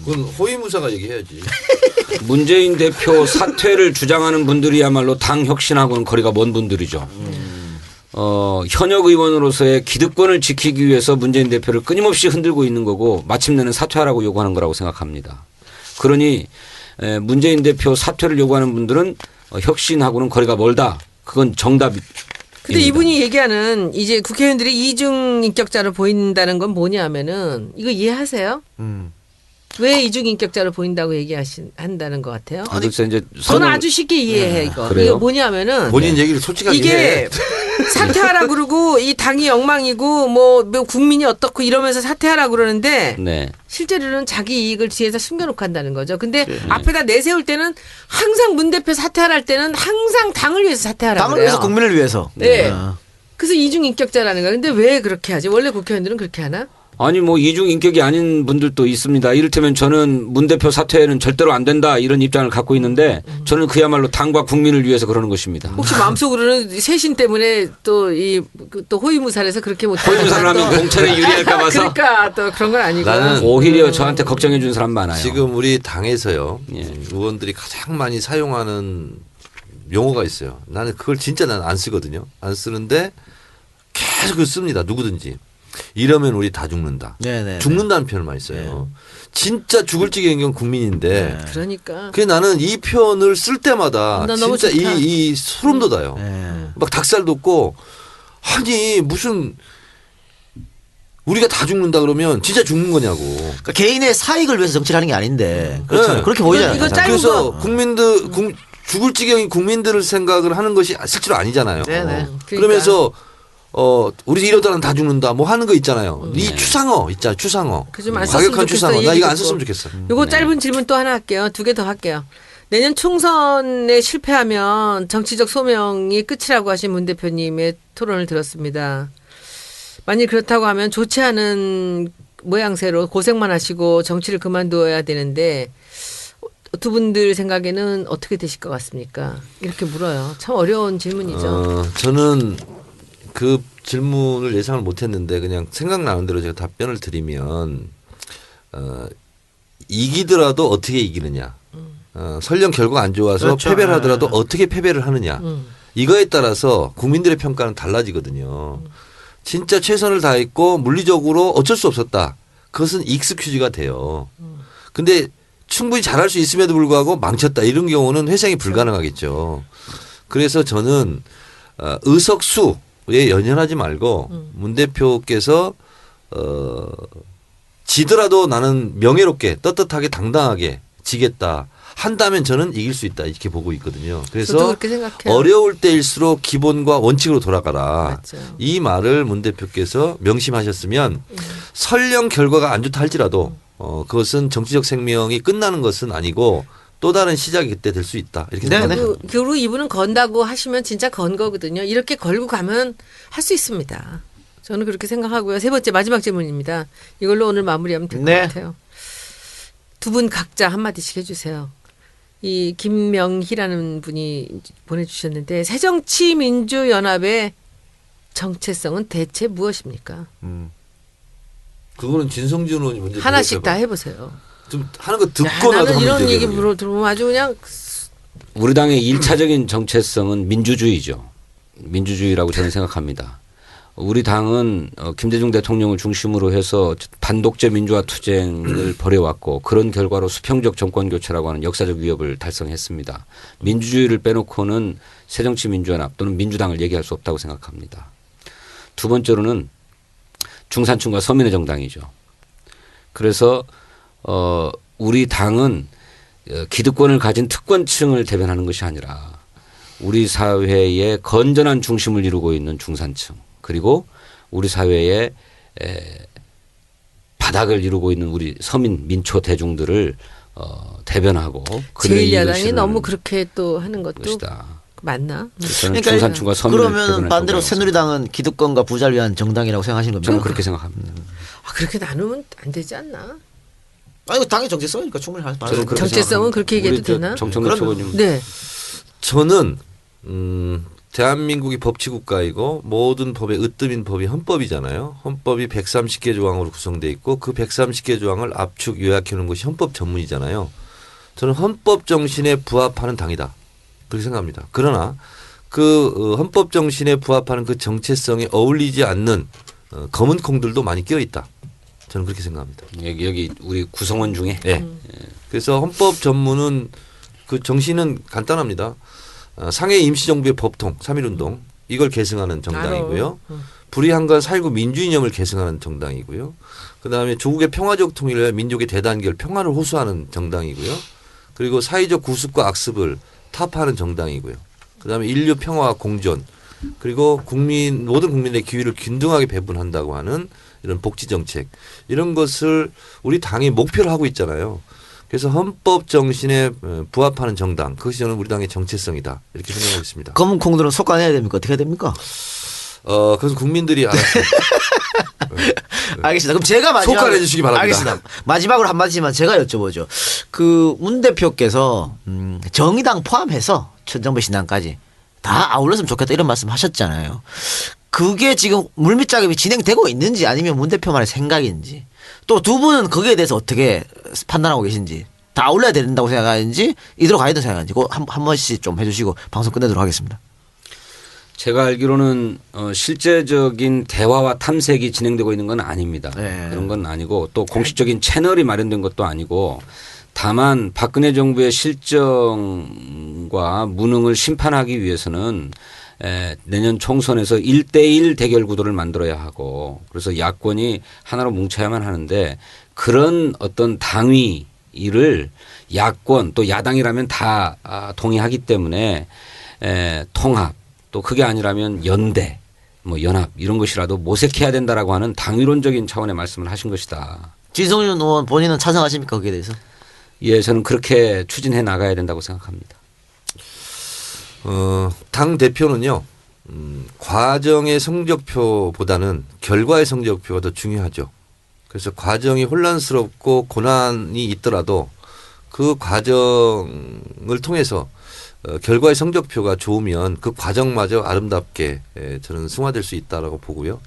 그건 호위무사가 얘기해야지. 문재인 대표 사퇴를 주장하는 분들이야말로 당 혁신하고는 거리가 먼 분들이죠. 현역 의원으로서의 기득권을 지키기 위해서 문재인 대표를 끊임없이 흔들고 있는 거고 마침내는 사퇴하라고 요구하는 거라고 생각합니다. 그러니 문재인 대표 사퇴를 요구하는 분들은 혁신하고는 거리가 멀다. 그건 정답입니다. 근데 이분이 얘기하는 이제 국회의원들이 이중인격자로 보인다는 건 뭐냐면은 이거 이해하세요? 왜 이중인격자로 보인다고 한다는 것 같아요? 그래서 이제 저는 아주 쉽게 이해해 이거. 그래요? 이거 뭐냐면은 본인 얘기를 솔직하게 해. 이게 사퇴하라 그러고 이 당이 엉망이고 뭐 국민이 어떻고 이러면서 사퇴하라 그러는데 네. 실제로는 자기 이익을 뒤에서 숨겨놓고 한다는 거죠. 근데 앞에다 내세울 때는 항상 문 대표 사퇴할 때는 항상 당을 위해서 사퇴하라 당을 그래요. 위해서 국민을 위해서. 네. 아. 그래서 이중인격자라는 거야. 근데 왜 그렇게 하지? 원래 국회의원들은 그렇게 하나? 아니 뭐 이중 인격이 아닌 분들도 있습니다. 이를테면 저는 문 대표 사퇴는 절대로 안 된다 이런 입장을 갖고 있는데 저는 그야말로 당과 국민을 위해서 그러는 것입니다. 혹시 마음속으로는 쇄신 때문에 또 호위무사에서 그렇게 못 호위무사를 하면 공천에 유리할까 봐서 그러니까 또 그런 건 아니고. 나는 오히려 저한테 걱정해 주는 사람 많아요. 지금 우리 당에서요. 예. 의원들이 가장 많이 사용하는 용어가 있어요. 나는 그걸 진짜 난 안 쓰거든요. 안 쓰는데 계속 씁니다. 누구든지. 이러면 우리 다 죽는다. 네네. 죽는다는 표현을 많이 써요. 진짜 죽을 지경인 건 국민인데. 그러니까. 그래 나는 이 표현을 쓸 때마다 나 너무 진짜 좋다. 이 소름 돋아요. 네. 막 닭살 돋고 아니 무슨 우리가 다 죽는다 그러면 진짜 죽는 거냐고. 그러니까 개인의 사익을 위해서 정치를 하는 게 아닌데 그렇잖아요. 네. 그렇게 보이잖아요. 이거 사실. 짧은 그래서 거. 죽을 지경인 국민들을 생각을 하는 것이 실제로 아니잖아요. 네네. 그러니까. 그러면서 우리 이러다는 다 죽는다 뭐 하는 거 있잖아요. 이 추상어 있잖아. 추상어. 그좀안 썼으면 과격한 좋겠어, 추상어. 이 나 얘기 이거 안 듣고. 썼으면 좋겠어. 요거 짧은 질문 또 하나 할게요. 2개 더 할게요. 내년 총선에 실패하면 정치적 소명이 끝이라고 하신 문 대표님의 토론을 들었습니다. 만일 그렇다고 하면 좋지 않은 모양새로 고생만 하시고 정치를 그만두어야 되는데 두 분들 생각에는 어떻게 되실 것 같습니까? 이렇게 물어요. 참 어려운 질문이죠. 저는 그 질문을 예상을 못했는데 그냥 생각나는 대로 제가 답변을 드리면 이기더라도 어떻게 이기느냐. 설령 결과가 안 좋아서 그렇죠. 패배를 하더라도 어떻게 패배를 하느냐. 음. 이거에 따라서 국민들의 평가는 달라지거든요. 진짜 최선을 다했고 물리적으로 어쩔 수 없었다. 그것은 익스큐즈가 돼요. 근데 충분히 잘할 수 있음에도 불구하고 망쳤다. 이런 경우는 회상이 불가능하겠죠. 그래서 저는 의석수에 연연하지 말고 문 대표께서 지더라도 나는 명예롭게 떳떳하게 당당하게 지겠다. 한다면 저는 이길 수 있다. 이렇게 보고 있거든요. 저도 그래서 그렇게 생각해요. 어려울 때일수록 기본과 원칙으로 돌아가라. 맞죠. 이 말을 문 대표께서 명심하셨으면 설령 결과가 안 좋다 할지라도 그것은 정치적 생명이 끝나는 것은 아니고 또 다른 시작이 그때 될 수 있다. 이렇게 네네. 생각합니다. 그리고 이분은 건다고 하시면 진짜 건 거거든요. 이렇게 걸고 가면 할 수 있습니다. 저는 그렇게 생각하고요. 세 번째 마지막 질문입니다. 이걸로 오늘 마무리하면 될 것 네. 같아요. 두 분 각자 한마디씩 해주세요. 이 김명희라는 분이 보내주셨는데 새정치민주연합의 정체성은 대체 무엇입니까? 그거는 진성준 의원이 먼저 하나씩 다 대답해봐. 해보세요. 좀 하는 거 듣고 야, 나도 나는 한번 이런 얘기 얘기해보게요. 들으면 아주 그냥 우리 당의 1차적인 정체성은 민주주의죠. 민주주의라고 저는 생각합니다. 우리 당은 김대중 대통령을 중심으로 해서 반독재 민주화 투쟁을 벌여왔고 그런 결과로 수평적 정권 교체라고 하는 역사적 위협을 달성했습니다. 민주주의를 빼놓고는 새정치민주연합 또는 민주당을 얘기할 수 없다고 생각합니다. 두 번째로는 중산층과 서민의 정당이죠. 그래서 우리 당은 기득권을 가진 특권층을 대변하는 것이 아니라 우리 사회의 건전한 중심을 이루고 있는 중산층 그리고 우리 사회의 바닥을 이루고 있는 우리 서민 민초 대중들을 대변하고 그들의 이익을 제1야당이 실현하는 너무 그렇게 또 하는 것도 것이다. 맞나? 저는 중산층과 서민을 그러면 대변할 반대로 정당이라고 새누리당은 기득권과 부자를 위한 정당이라고 생각하시는 겁니까? 저는 그렇게 생각합니다. 아, 그렇게 나누면 안 되지 않나? 아니 당의 정체성이니까 충분히 할 저는 그렇게 정체성은 생각합니다. 그렇게 얘기해도 우리 저 되나? 정청래 그러면- 초보님 네. 저는 대한민국이 법치국가이고 모든 법의 으뜸인 법이 헌법이잖아요. 헌법이 130개 조항으로 구성되어 있고 그 130개 조항을 압축 요약해 놓은 것이 헌법 전문이잖아요. 저는 헌법 정신에 부합하는 당이다. 그렇게 생각합니다. 그러나 그 헌법 정신에 부합하는 그 정체성에 어울리지 않는 검은 콩들도 많이 끼어 있다. 저는 그렇게 생각합니다. 여기 우리 구성원 중에 네. 그래서 헌법 전문은 그 정신은 간단합니다. 상해 임시정부의 법통 3.1운동 이걸 계승하는 정당이고요. 불의한과 4.19 민주이념을 계승하는 정당이고요. 그다음에 조국의 평화적 통일과 민족의 대단결 평화를 호소하는 정당이고요. 그리고 사회적 구습과 악습을 타파하는 정당이고요. 그다음에 인류 평화와 공존 그리고 모든 국민의 기회를 균등하게 배분한다고 하는 이런 복지 정책 이런 것을 우리 당이 목표로 하고 있잖아요. 그래서 헌법 정신에 부합하는 정당 그것이 저는 우리 당의 정체성이다 이렇게 생각하고 있습니다. 검은 콩들은 속아내야 됩니까? 어떻게 해야 됩니까? 그래서 국민들이 알아서 알겠습니다. 그럼 제가 마지막으로 속아내 주시기 바랍니다. 알겠습니다. 마지막으로 한마디만 제가 여쭤보죠. 그 문 대표께서 정의당 포함해서 천정배 신당까지 다 아울렀으면 좋겠다 이런 말씀 하셨잖아요. 그게 지금 물밑 작업이 진행되고 있는지 아니면 문 대표만의 생각인지 또 두 분은 거기에 대해서 어떻게 판단하고 계신지 다 아울러야 된다고 생각하는지 이대로 가야 된다고 생각하는지 그거 한 번씩 좀 해주시고 방송 끝내도록 하겠습니다. 제가 알기로는 실제적인 대화와 탐색이 진행되고 있는 건 아닙니다. 네. 그런 건 아니고 또 공식적인 채널이 마련된 것도 아니고 다만 박근혜 정부의 실정과 무능을 심판하기 위해서는 내년 총선에서 1대1 대결 구도를 만들어야 하고 그래서 야권이 하나로 뭉쳐야만 하는데 그런 어떤 당위를 야권 또 야당이라면 다 동의하기 때문에 통합 또 그게 아니라면 연대 뭐 연합 이런 것이라도 모색해야 된다라고 하는 당위론적인 차원의 말씀을 하신 것이다. 진성준 의원 본인은 찬성하십니까 거기에 대해서? 예, 저는 그렇게 추진해 나가야 된다고 생각합니다. 당 대표는요, 과정의 성적표보다는 결과의 성적표가 더 중요하죠. 그래서 과정이 혼란스럽고 고난이 있더라도 그 과정을 통해서 결과의 성적표가 좋으면 그 과정마저 아름답게 저는 승화될 수 있다라고 보고요.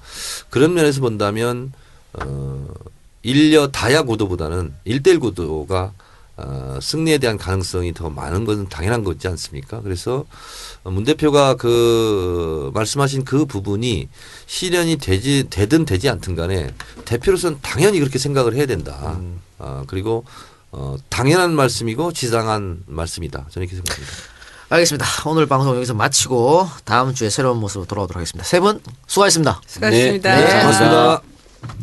그런 면에서 본다면 일려 다야 구도보다는 1대1 구도가 승리에 대한 가능성이 더 많은 것은 당연한 거지 않습니까? 그래서 문 대표가 그 말씀하신 그 부분이 실현이 되든 되지 않든 간에 대표로서는 당연히 그렇게 생각을 해야 된다. 그리고 당연한 말씀이고 지당한 말씀이다. 저는 이렇게 생각합니다. 알겠습니다. 오늘 방송 여기서 마치고 다음 주에 새로운 모습으로 돌아오도록 하겠습니다. 세 분 수고하셨습니다. 수고하셨습니다. 네, 고맙습니다.